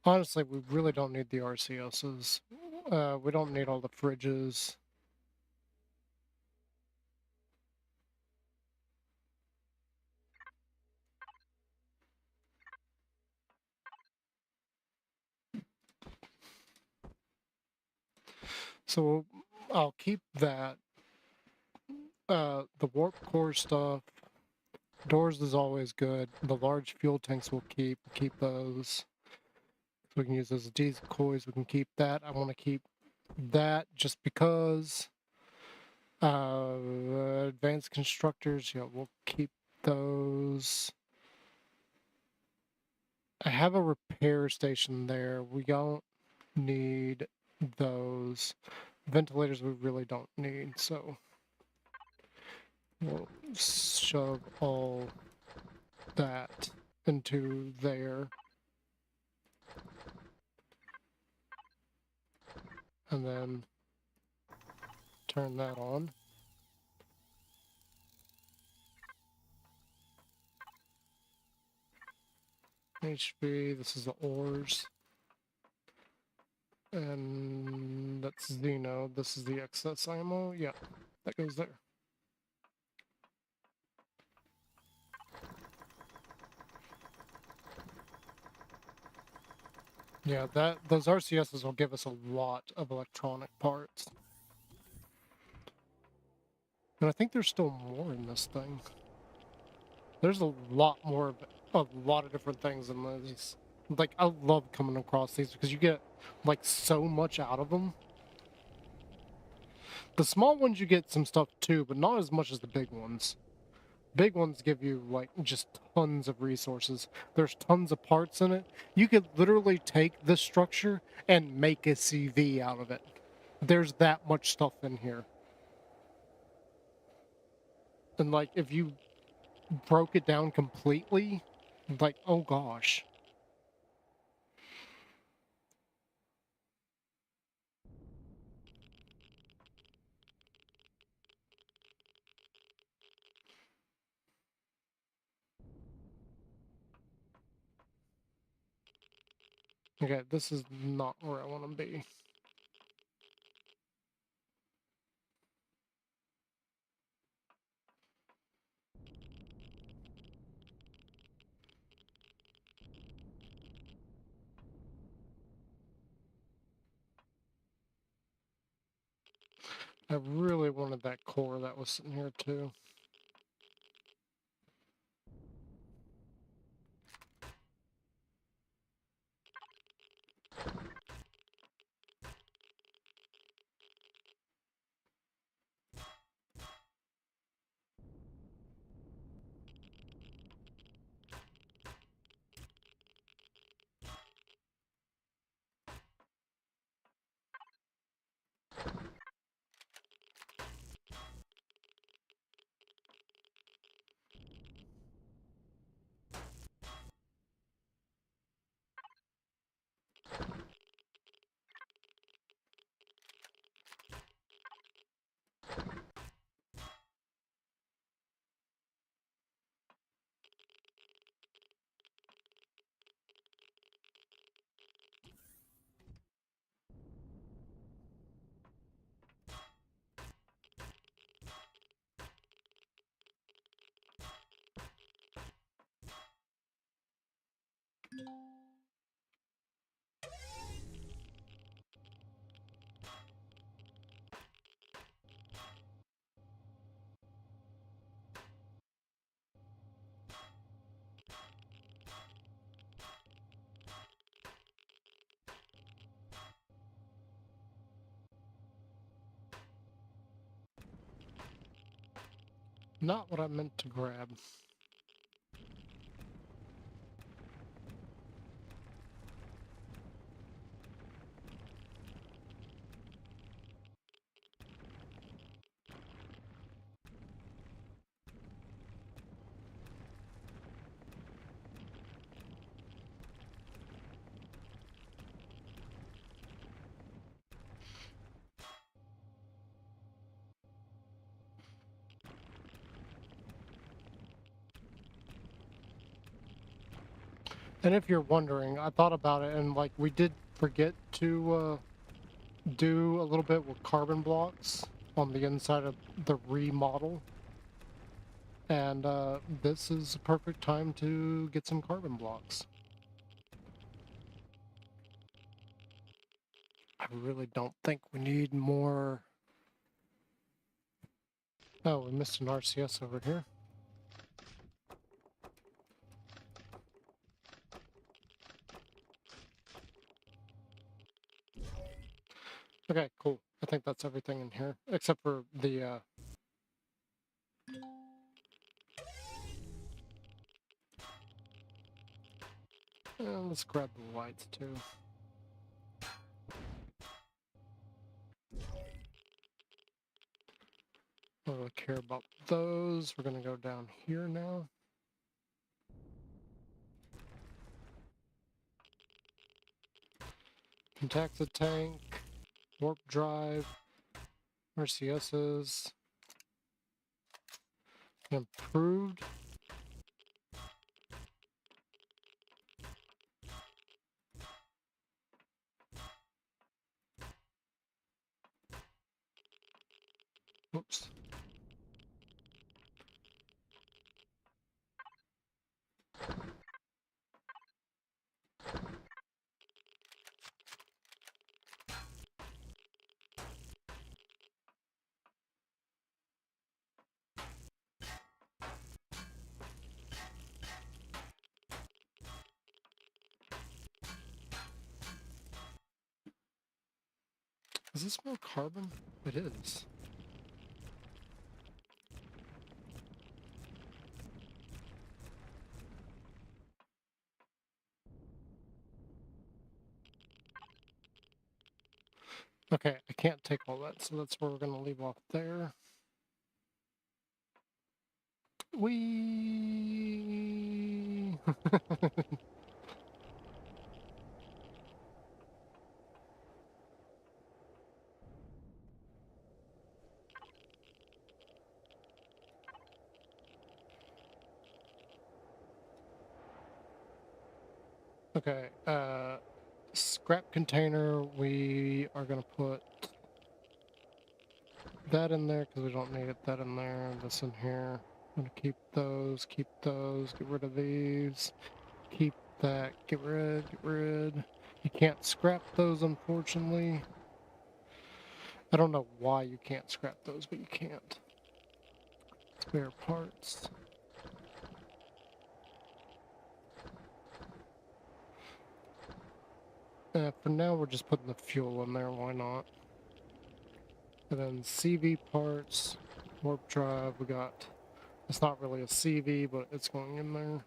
Honestly, we really don't need the RCSs. We don't need all the fridges. So I'll keep that. The warp core stuff. Doors is always good. The large fuel tanks we'll keep those. We can use those as decoys. We can keep that. I want to keep that just because. Advanced constructors, yeah, we'll keep those. I have a repair station there. We don't need those. Ventilators we really don't need, so we'll shove all that into there. And then turn that on. HP, this is the ores. And that's Xeno. This is the excess ammo. Yeah, that goes there. Yeah, those RCSs will give us a lot of electronic parts. And I think there's still more in this thing. There's a lot more of a lot of different things in these. Like, I love coming across these because you get, like, so much out of them. The small ones you get some stuff too, but not as much as the big ones. Big ones give you, like, just tons of resources. There's tons of parts in it. You could literally take this structure and make a CV out of it. There's that much stuff in here. And, like, if you broke it down completely, like, oh gosh. Okay, this is not where I want to be. I really wanted that core that was sitting here too. Not what I meant to grab. And if you're wondering, I thought about it, and like we did forget to do a little bit with carbon blocks on the inside of the remodel. And this is a perfect time to get some carbon blocks. I really don't think we need more. Oh, we missed an RCS over here. Okay, cool. I think that's everything in here, except for the let's grab the lights too. I don't really care about those. We're gonna go down here now. Contacta tank, warp drive, RCSs, improved. Whoops. Does this smell carbon? It is. Okay, I can't take all that, so that's where we're gonna leave off there. Whee! Okay, scrap container, we are gonna put that in there because we don't need it, that in there, this in here. I'm gonna keep those, get rid of these, keep that, get rid. You can't scrap those, unfortunately. I don't know why you can't scrap those, but you can't. Spare parts. For now, we're just putting the fuel in there. Why not? And then CV parts, warp drive. We got. It's not really a CV, but it's going in there.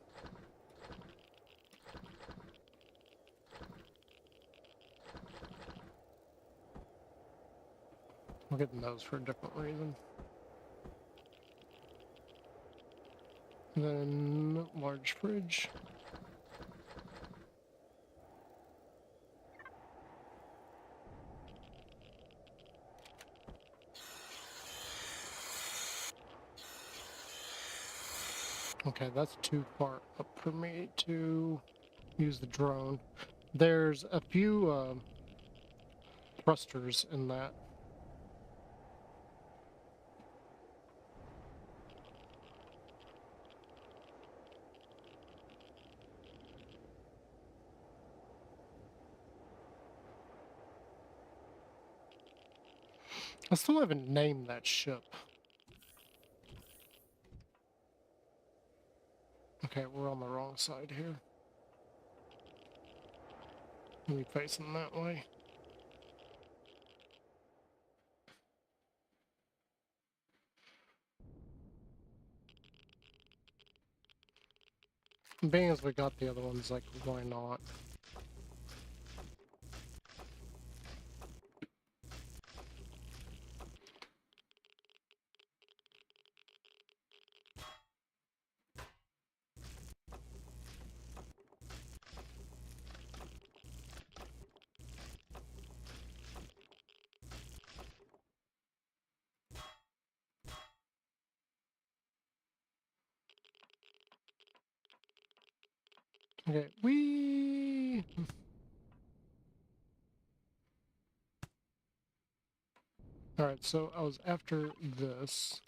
We're getting those for a different reason. And then large fridge. Okay, that's too far up for me to use the drone. There's a few thrusters in that. I still haven't named that ship. Okay, we're on the wrong side here. Are we facing that way? Being as we got the other ones, like, why not? Okay, we. Alright, so I was after this.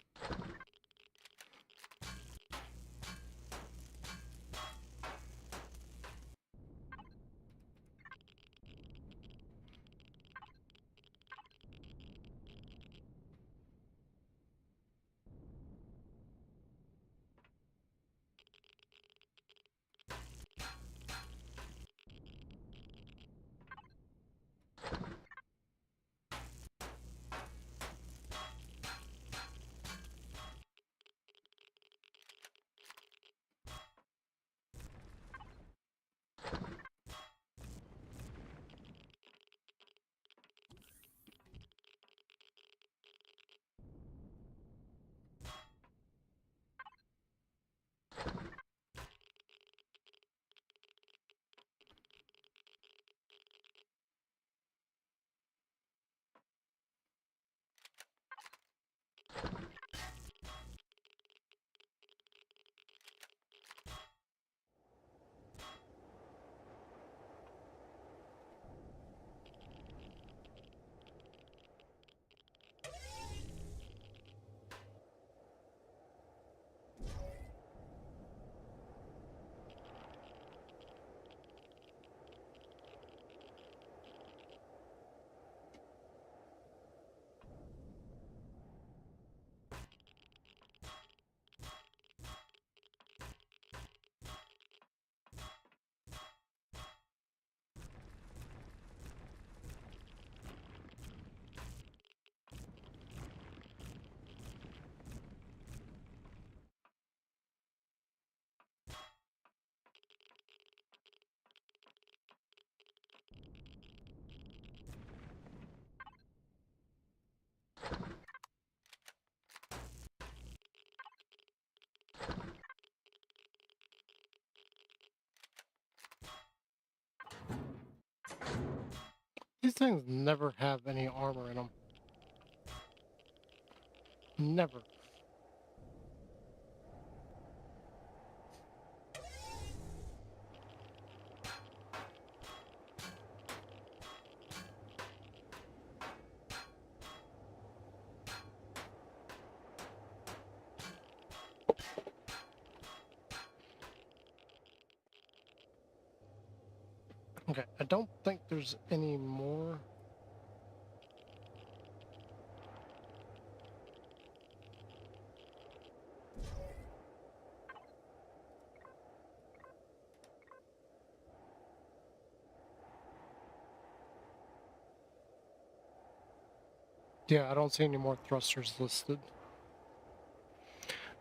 These things never have any armor in them. Never. Okay, I don't think there's any more. Yeah, I don't see any more thrusters listed.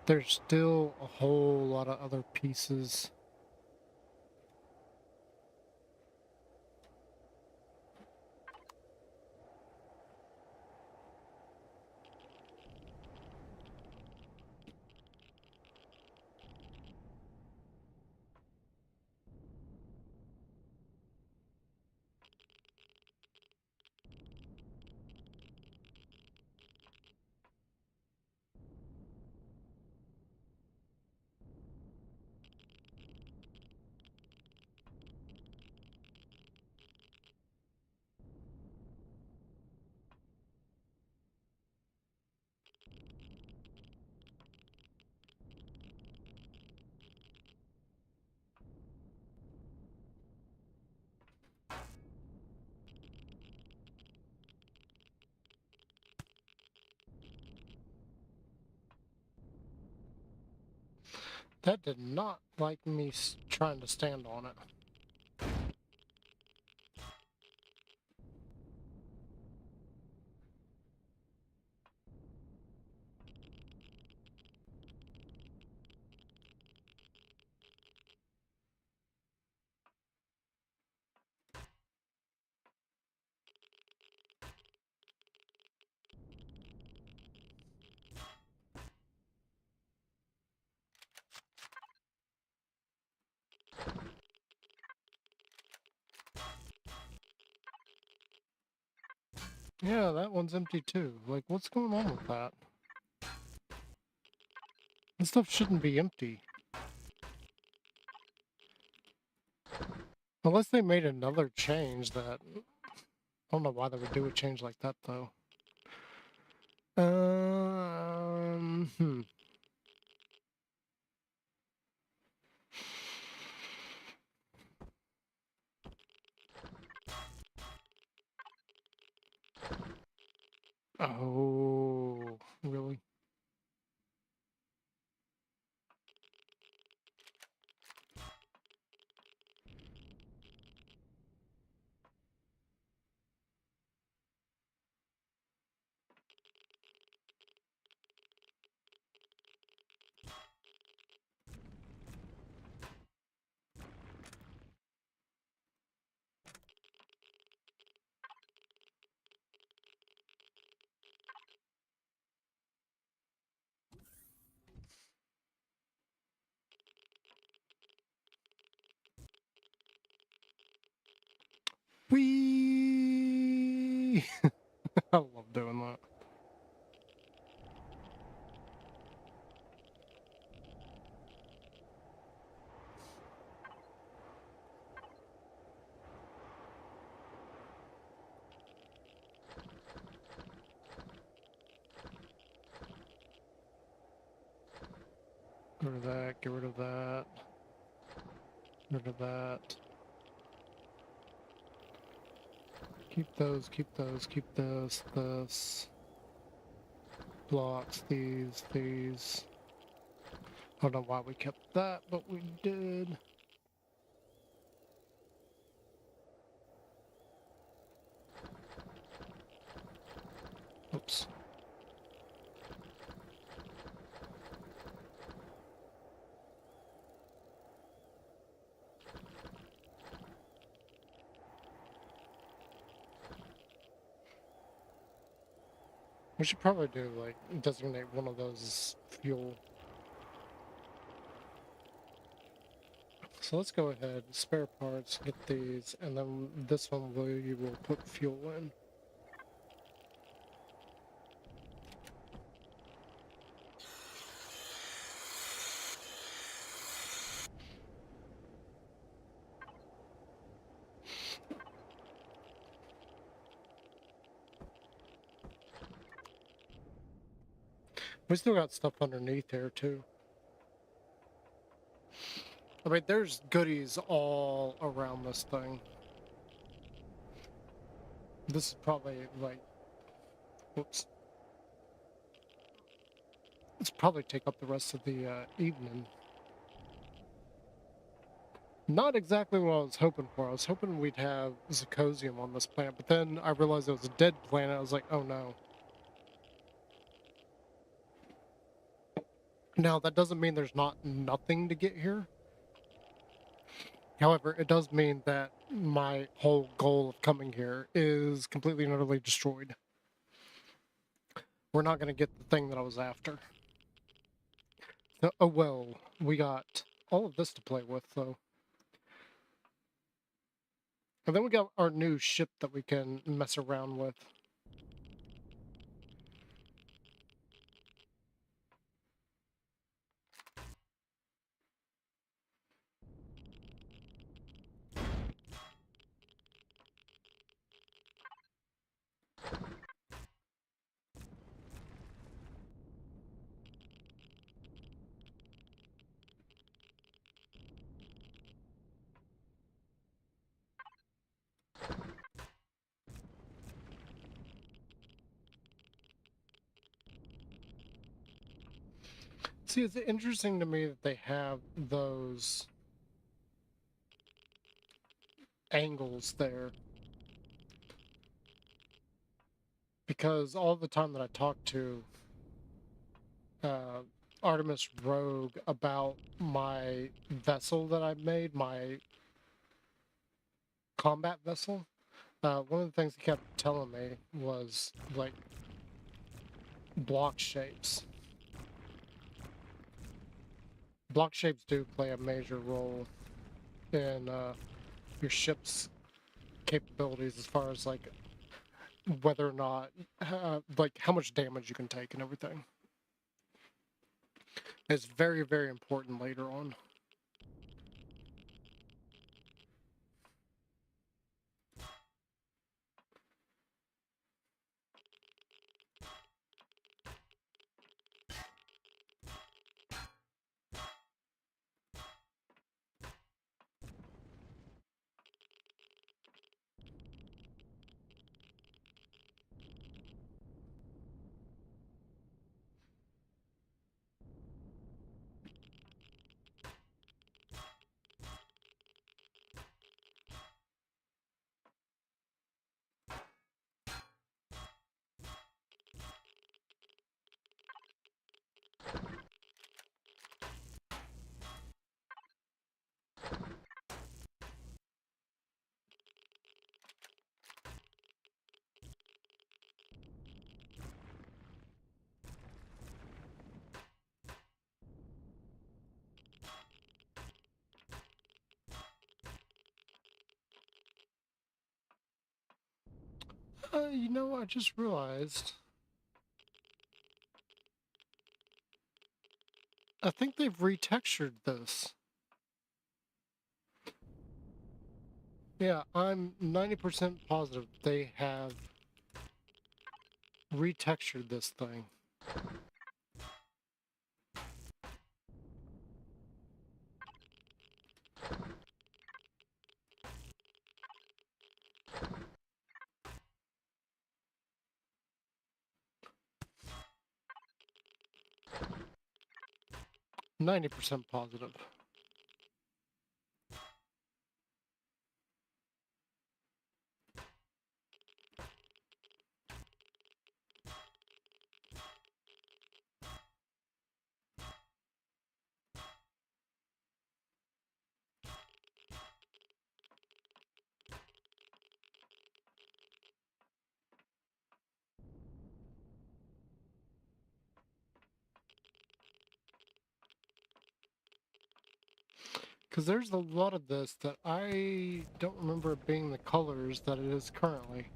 There's still a whole lot of other pieces. That did not like me trying to stand on it. Yeah, that one's empty too. Like, what's going on with that? This stuff shouldn't be empty. Unless they made another change that... I don't know why they would do a change like that, though. Hmm. Oh, really? Whee! I love doing that. Get rid of that, get rid of that. Get rid of that. Keep those, keep those, keep this. Blocks, these. I don't know why we kept that, but we did. Oops. We should probably do, like, designate one of those as fuel. So let's go ahead, spare parts, get these, and then this one we will put fuel in. We still got stuff underneath here too. I mean, there's goodies all around this thing. This is probably like, whoops. It's probably take up the rest of the evening. Not exactly what I was hoping for. I was hoping we'd have Zirconium on this planet, but then I realized it was a dead planet. I was like, oh no. Now, that doesn't mean there's not nothing to get here. However, it does mean that my whole goal of coming here is completely and utterly destroyed. We're not going to get the thing that I was after. So, oh well, we got all of this to play with, though. And then we got our new ship that we can mess around with. See, it's interesting to me that they have those angles there. Because all the time that I talk to Artemis Rogue about my vessel that I made, my combat vessel, one of the things he kept telling me was, like, block shapes. Block shapes do play a major role in your ship's capabilities as far as, like, whether or not, like, how much damage you can take and everything. It's very, very important later on. You know, I just realized, I think they've retextured this. Yeah, I'm 90% positive they have retextured this thing. %90 positive. Because there's a lot of this that I don't remember it being the colors that it is currently.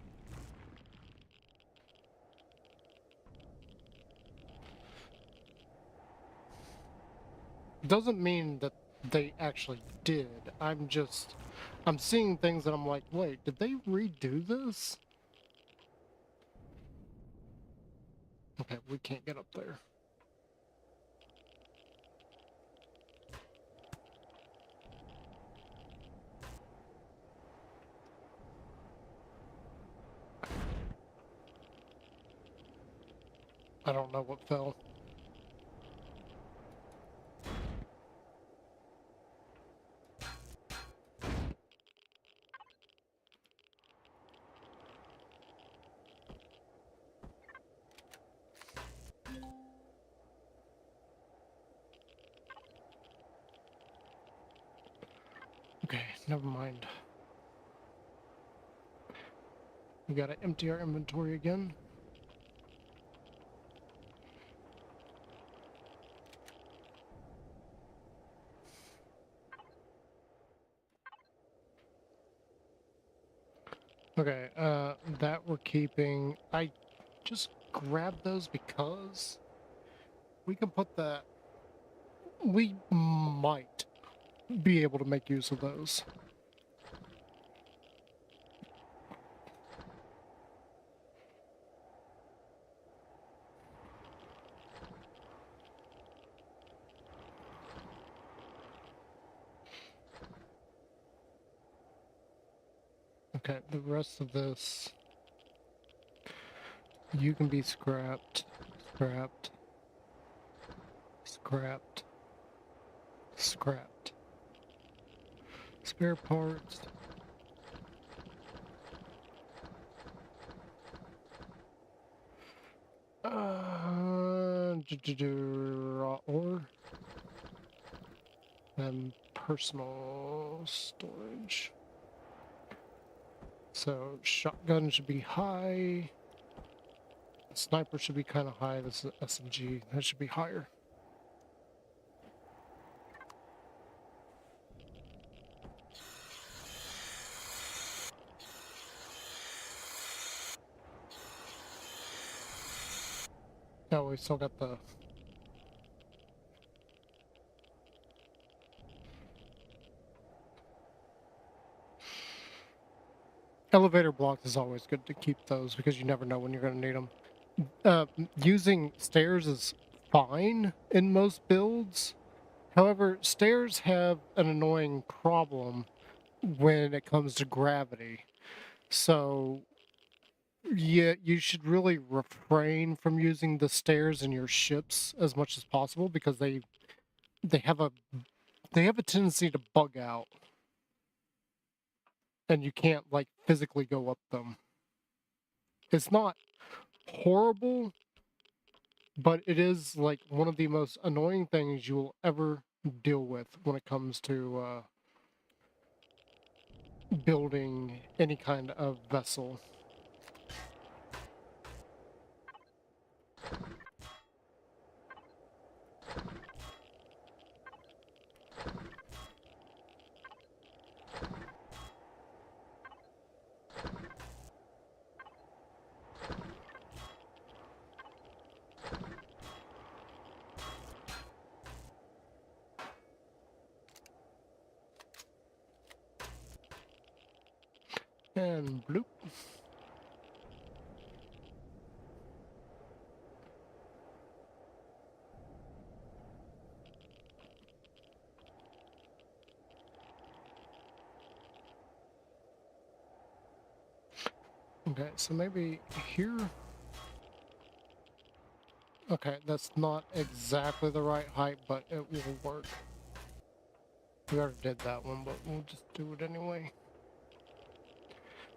Doesn't mean that they actually did. I'm seeing things that I'm like, wait, did they redo this? Okay, we can't get up there. I don't know what fell. never mind. We gotta empty our inventory again. Okay, that we're keeping. I just grabbed those because we can put that. We might be able to make use of those. Okay, the rest of this, you can be scrapped, scrapped, scrapped, scrapped. Spare parts. Raw ore. And personal storage. So shotgun should be high. Sniper should be kind of high. This is SMG. That should be higher. Oh, we still got the... Elevator blocks is always good to keep those because you never know when you're going to need them. Using stairs is fine in most builds. However, stairs have an annoying problem when it comes to gravity. So, yeah, you should really refrain from using the stairs in your ships as much as possible because they have a tendency to bug out, and you can't like physically go up them. It's not horrible, but it is like one of the most annoying things you will ever deal with when it comes to building any kind of vessel. And bloop. Okay, so maybe here. Okay, that's not exactly the right height, but it will work. We already did that one, but we'll just do it anyway.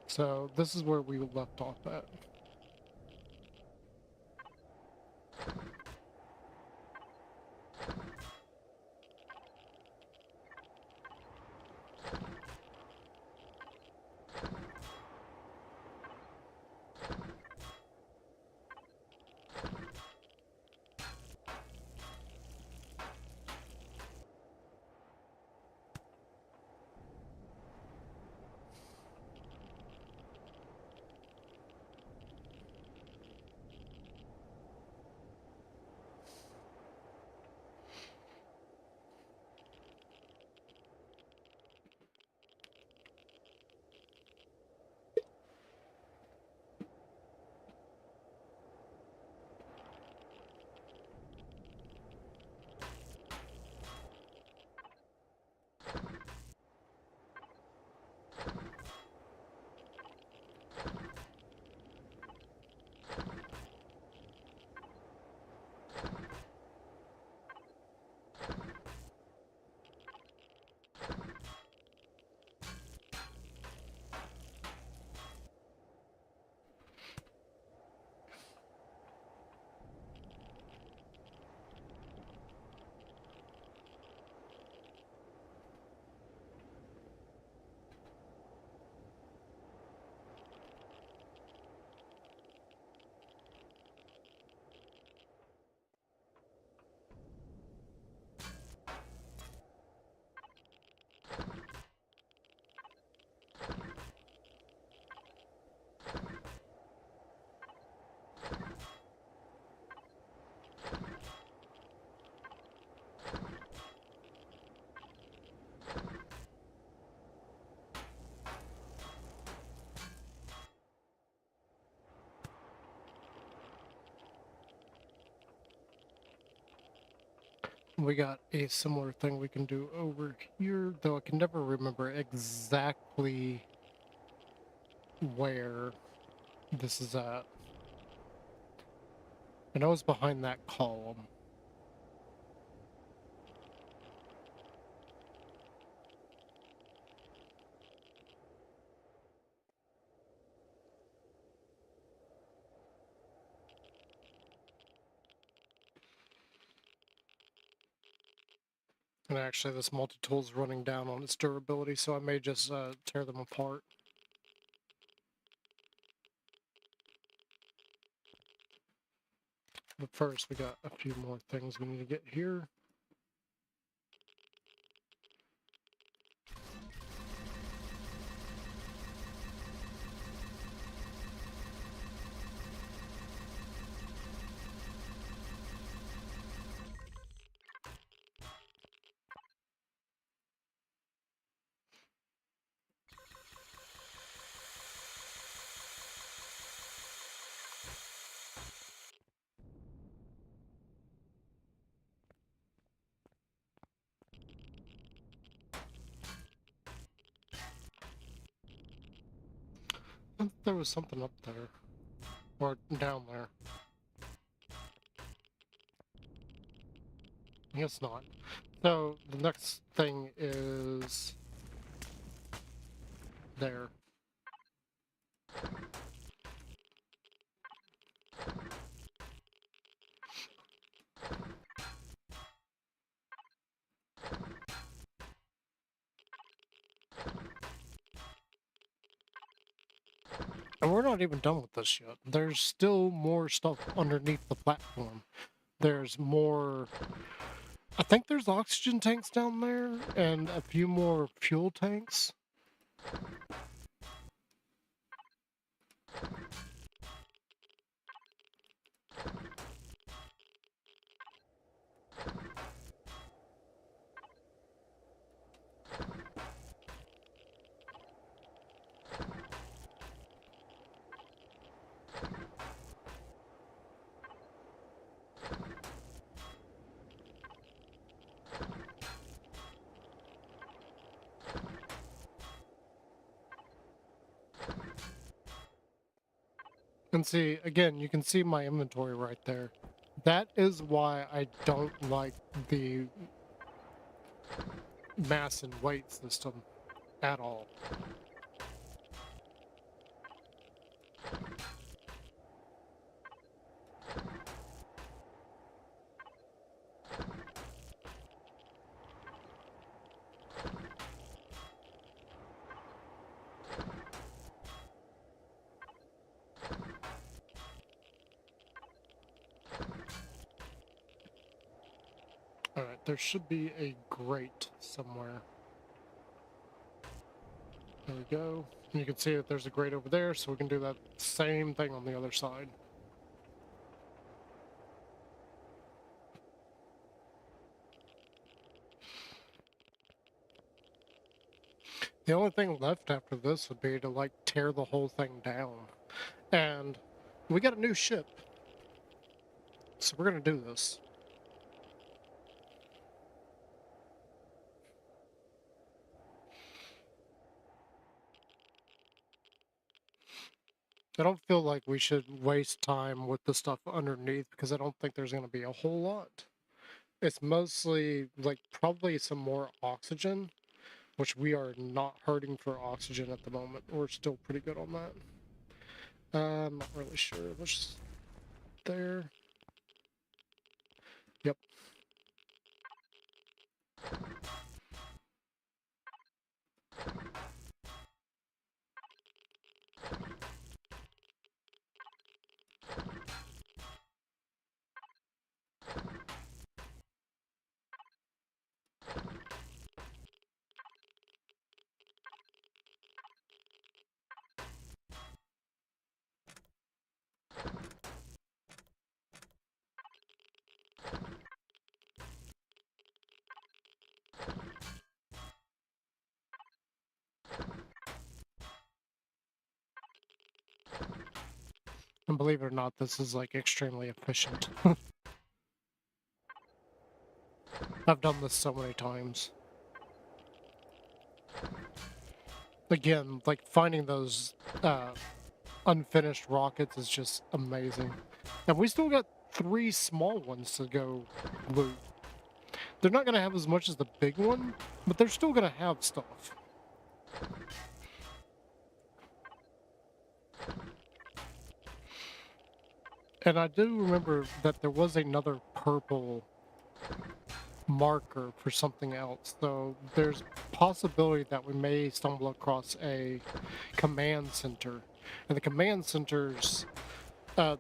So this is where we left off at. we got a similar thing we can do over here, though I can never remember exactly where this is at. I know it's behind that column. And actually, this multi-tool's running down on its durability, so I may just tear them apart. But first, we got a few more things we need to get here. I think there was something up there. Or down there. I guess not. So, the next thing is... there. And we're not even done with this yet. There's still more stuff underneath the platform. There's more... I think there's oxygen tanks down there, and a few more fuel tanks. And see, again, you can see my inventory right there. That is why I don't like the mass and weight system at all. Alright, there should be a grate somewhere. There we go. And you can see that there's a grate over there, so we can do that same thing on the other side. The only thing left after this would be to, like, tear the whole thing down. And we got a new ship. So we're gonna do this. I don't feel like we should waste time with the stuff underneath because I don't think there's going to be a whole lot. It's mostly, like, probably some more oxygen, which we are not hurting for oxygen at the moment. We're still pretty good on that. I'm not really sure. Let's just... there. Yep. And believe it or not, this is, like, extremely efficient. I've done this so many times. Again, like finding those unfinished rockets is just amazing. And we still got 3 small ones to go loot. They're not going to have as much as the big one, but they're still going to have stuff. And I do remember that there was another purple marker for something else, so there's possibility that we may stumble across a command center. And the command centers,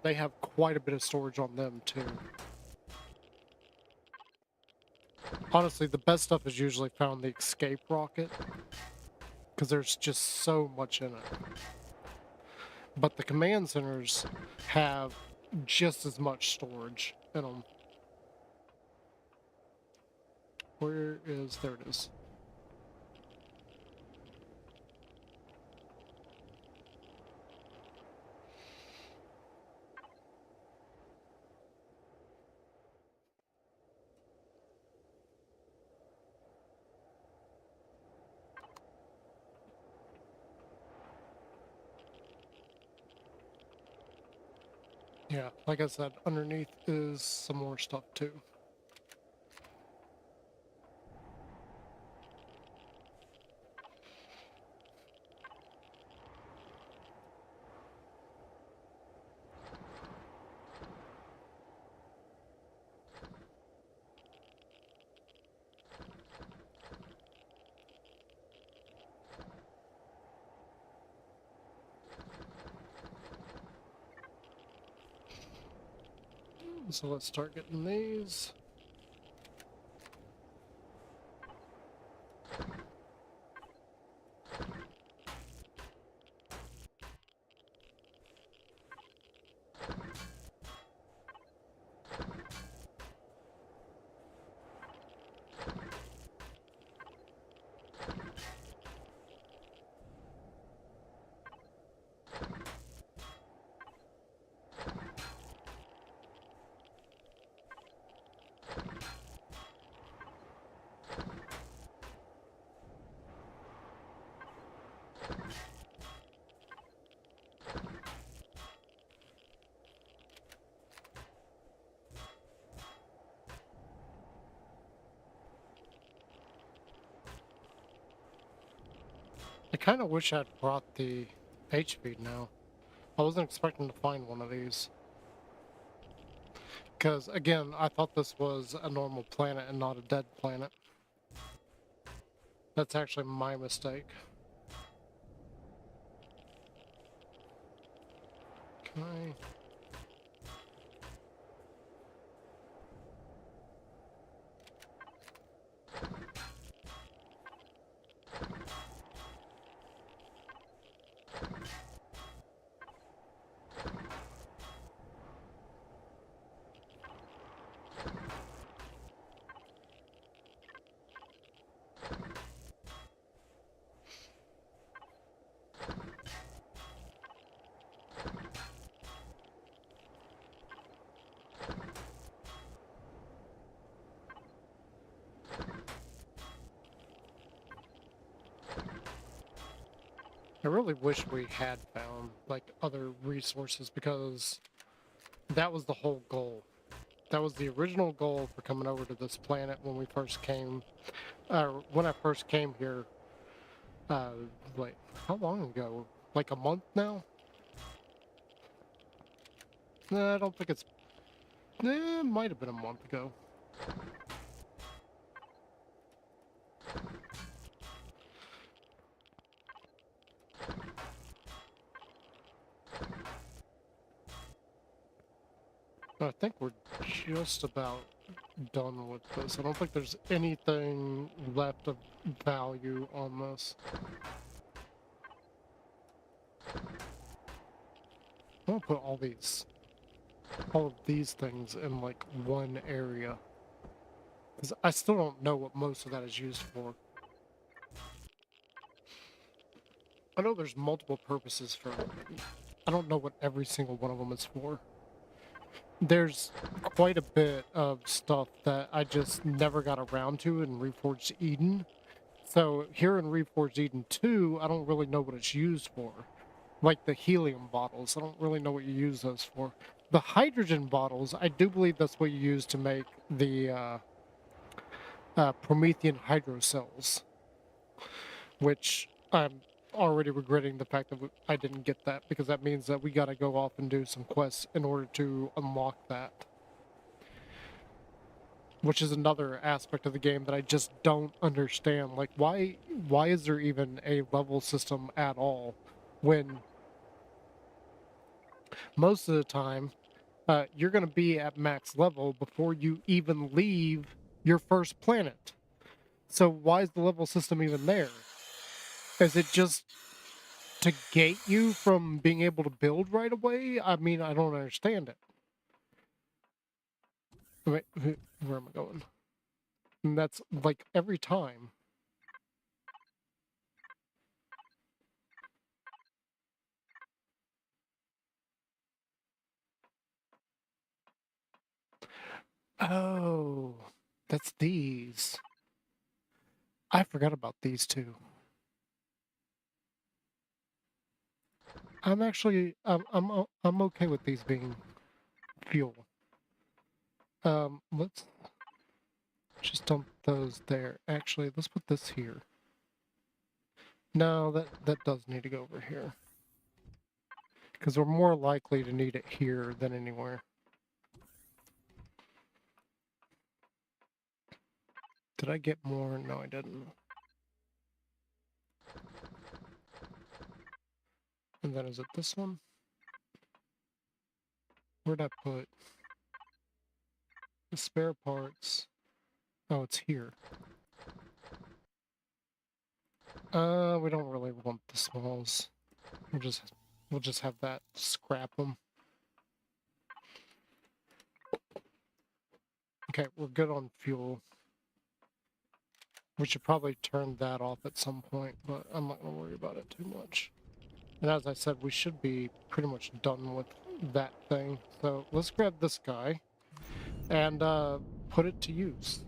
they have quite a bit of storage on them too. Honestly, the best stuff is usually found in the escape rocket, because there's just so much in it. But the command centers have just as much storage in them. Where is... there it is. Yeah, like I said, underneath is some more stuff too. So let's start getting these. I kind of wish I'd brought the HP now. I wasn't expecting to find one of these. Because, again, I thought this was a normal planet and not a dead planet. That's actually my mistake. Okay. I really wish we had found, like, other resources, because that was the whole goal. That was the original goal for coming over to this planet when we first came, when I first came here, like, how long ago? Like a month now? Nah, I don't think it's, it might have been a month ago. I think we're just about done with this. I don't think there's anything left of value on this. I'm gonna put all of these things in like one area. Because I still don't know what most of that is used for. I know there's multiple purposes for it. I don't know what every single one of them is for. there's quite a bit of stuff that I just never got around to in Reforged Eden. So here in Reforged Eden 2, I don't really know what it's used for. Like the helium bottles, I don't really know what you use those for. The hydrogen bottles, I do believe that's what you use to make the Promethean hydro cells, which I'm already regretting the fact that I didn't get that, because that means that we gotta go off and do some quests in order to unlock that. Which is another aspect of the game that I just don't understand. Like, why is there even a level system at all when most of the time you're going to be at max level before you even leave your first planet? So why is the level system even there? Is it just to gate you from being able to build right away? I mean, I don't understand it. Wait, where am I going? And that's like every time. Oh, that's these. I forgot about these two. I'm actually, I'm okay with these being fuel. Let's just dump those there. Actually, let's put this here. No, that does need to go over here. Because we're more likely to need it here than anywhere. Did I get more? No, I didn't. And then is it this one? Where'd I put the spare parts? Oh, it's here. We don't really want the smalls. We'll just have that scrap them. Okay, we're good on fuel. We should probably turn that off at some point, but I'm not going to worry about it too much. And as I said, we should be pretty much done with that thing. So let's grab this guy and put it to use.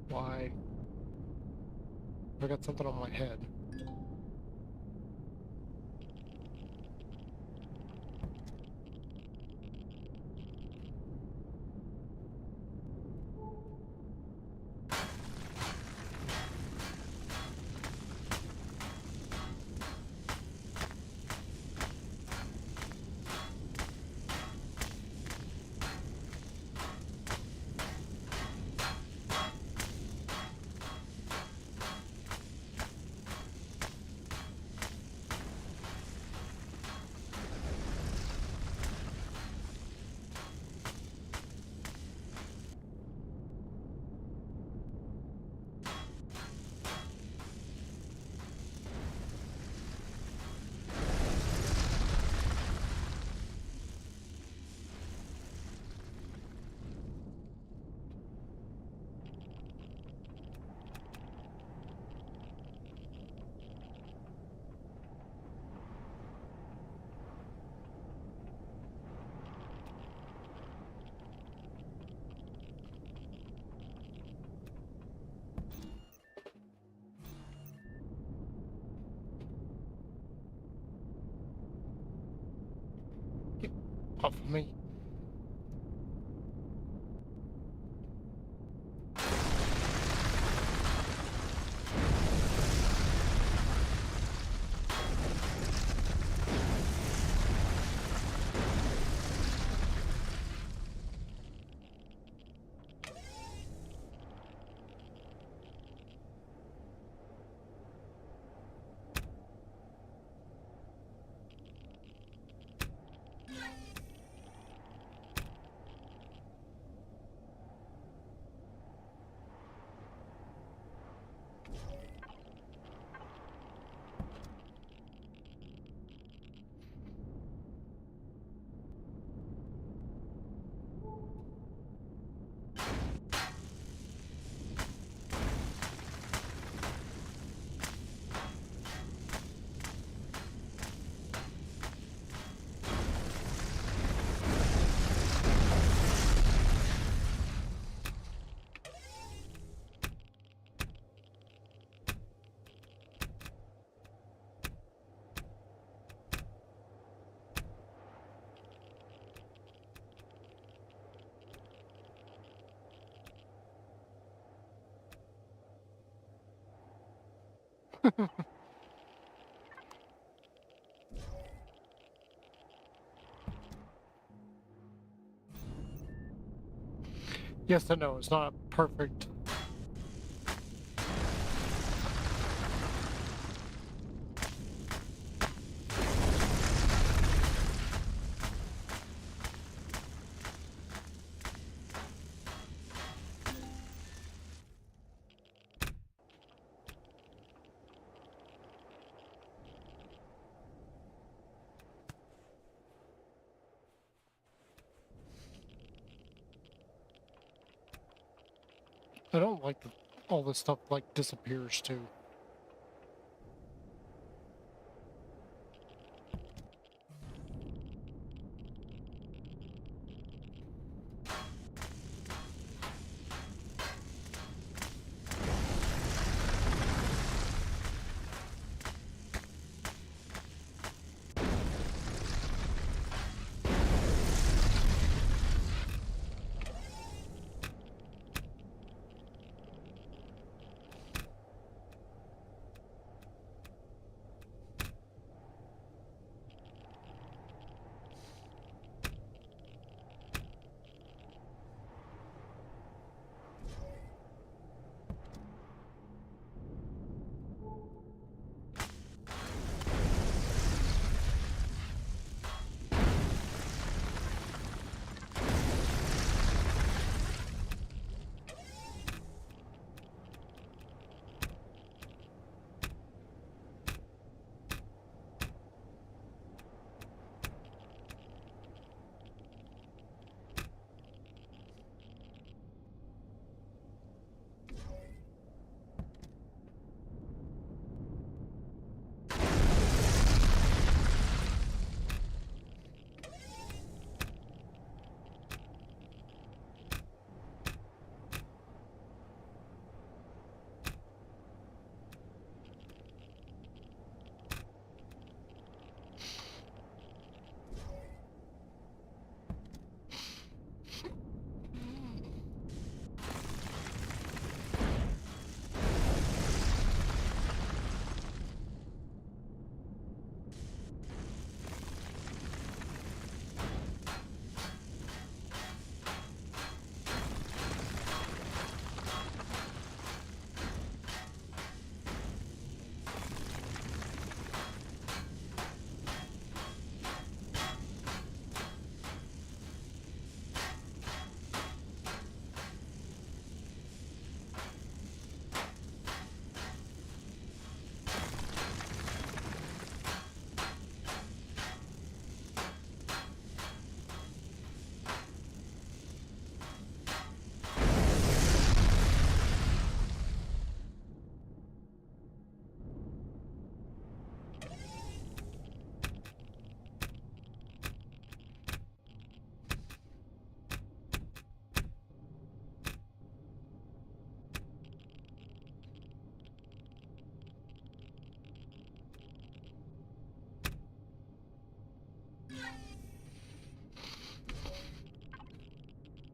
Why? I got something on my head. Get off of me. Yes and no, it's not perfect. I don't like that all this stuff like disappears too.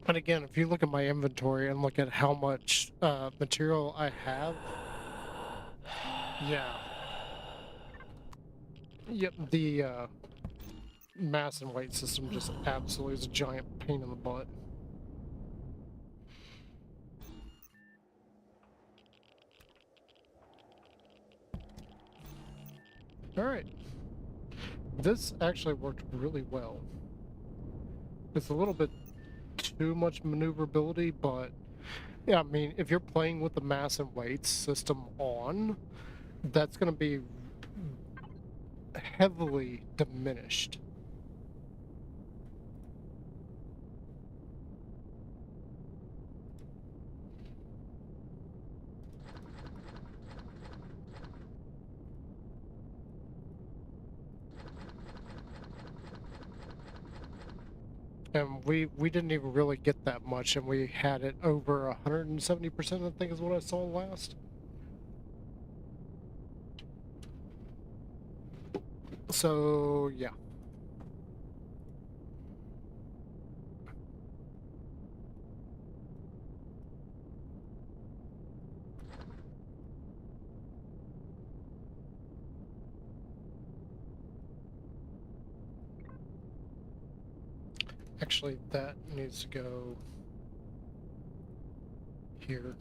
And again, if you look at my inventory and look at how much material I have, yeah. Yep, the mass and weight system just absolutely is a giant pain in the butt. Alright. This actually worked really well. It's a little bit too much maneuverability, but yeah, I mean, if you're playing with the mass and weight system on, that's going to be heavily diminished. And we didn't even really get that much, and we had it over 170%, I think is what I saw last. So, yeah. Actually, that needs to go here.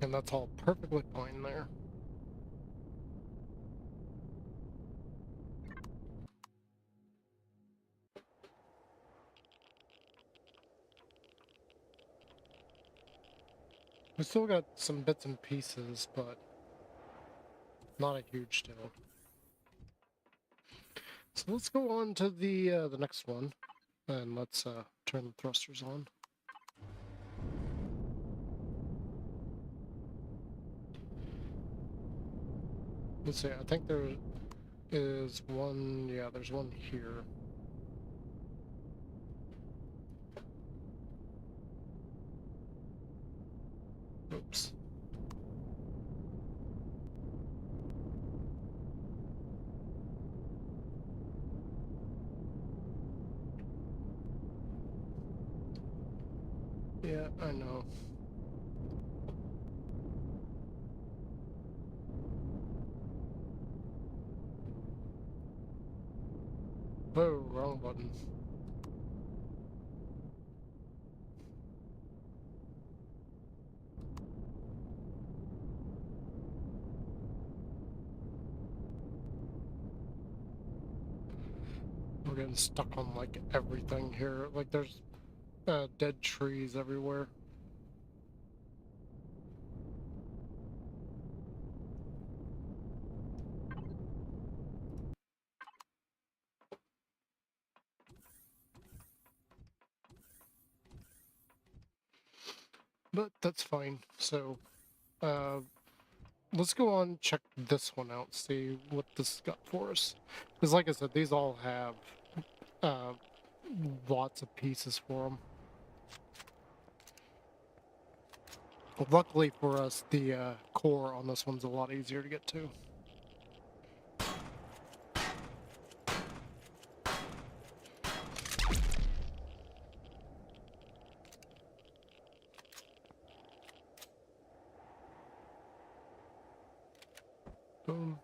And that's all perfectly fine there. We still got some bits and pieces, but not a huge deal. So let's go on to the next one, and let's turn the thrusters on. Let's see. I think there is one. Yeah, there's one here. Oops. Yeah, I know. Oh, wrong button. We're getting stuck on like everything here. Like there's dead trees everywhere. But that's fine. So, let's go on check this one out, see what this got for us. Because like I said, these all have uh, lots of pieces for them. Luckily for us, the core on this one's a lot easier to get to. Boom.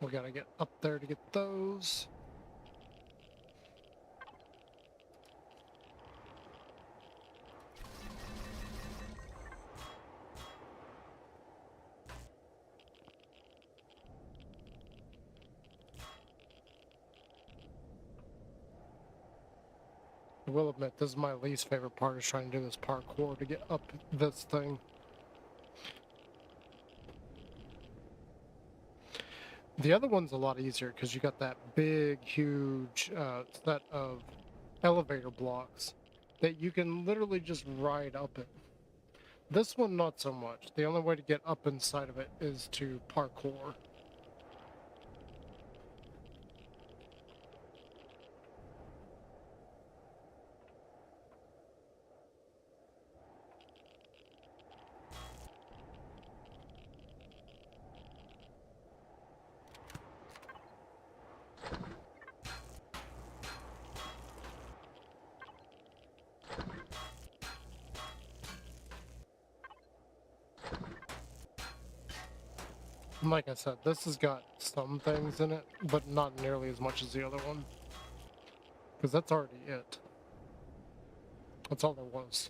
We gotta get up there to get those. I will admit, this is my least favorite part, is trying to do this parkour to get up this thing. The other one's a lot easier because you got that big, huge set of elevator blocks that you can literally just ride up it. This one, not so much. The only way to get up inside of it is to parkour. And like I said, this has got some things in it, but not nearly as much as the other one. Because that's already it. That's all there was.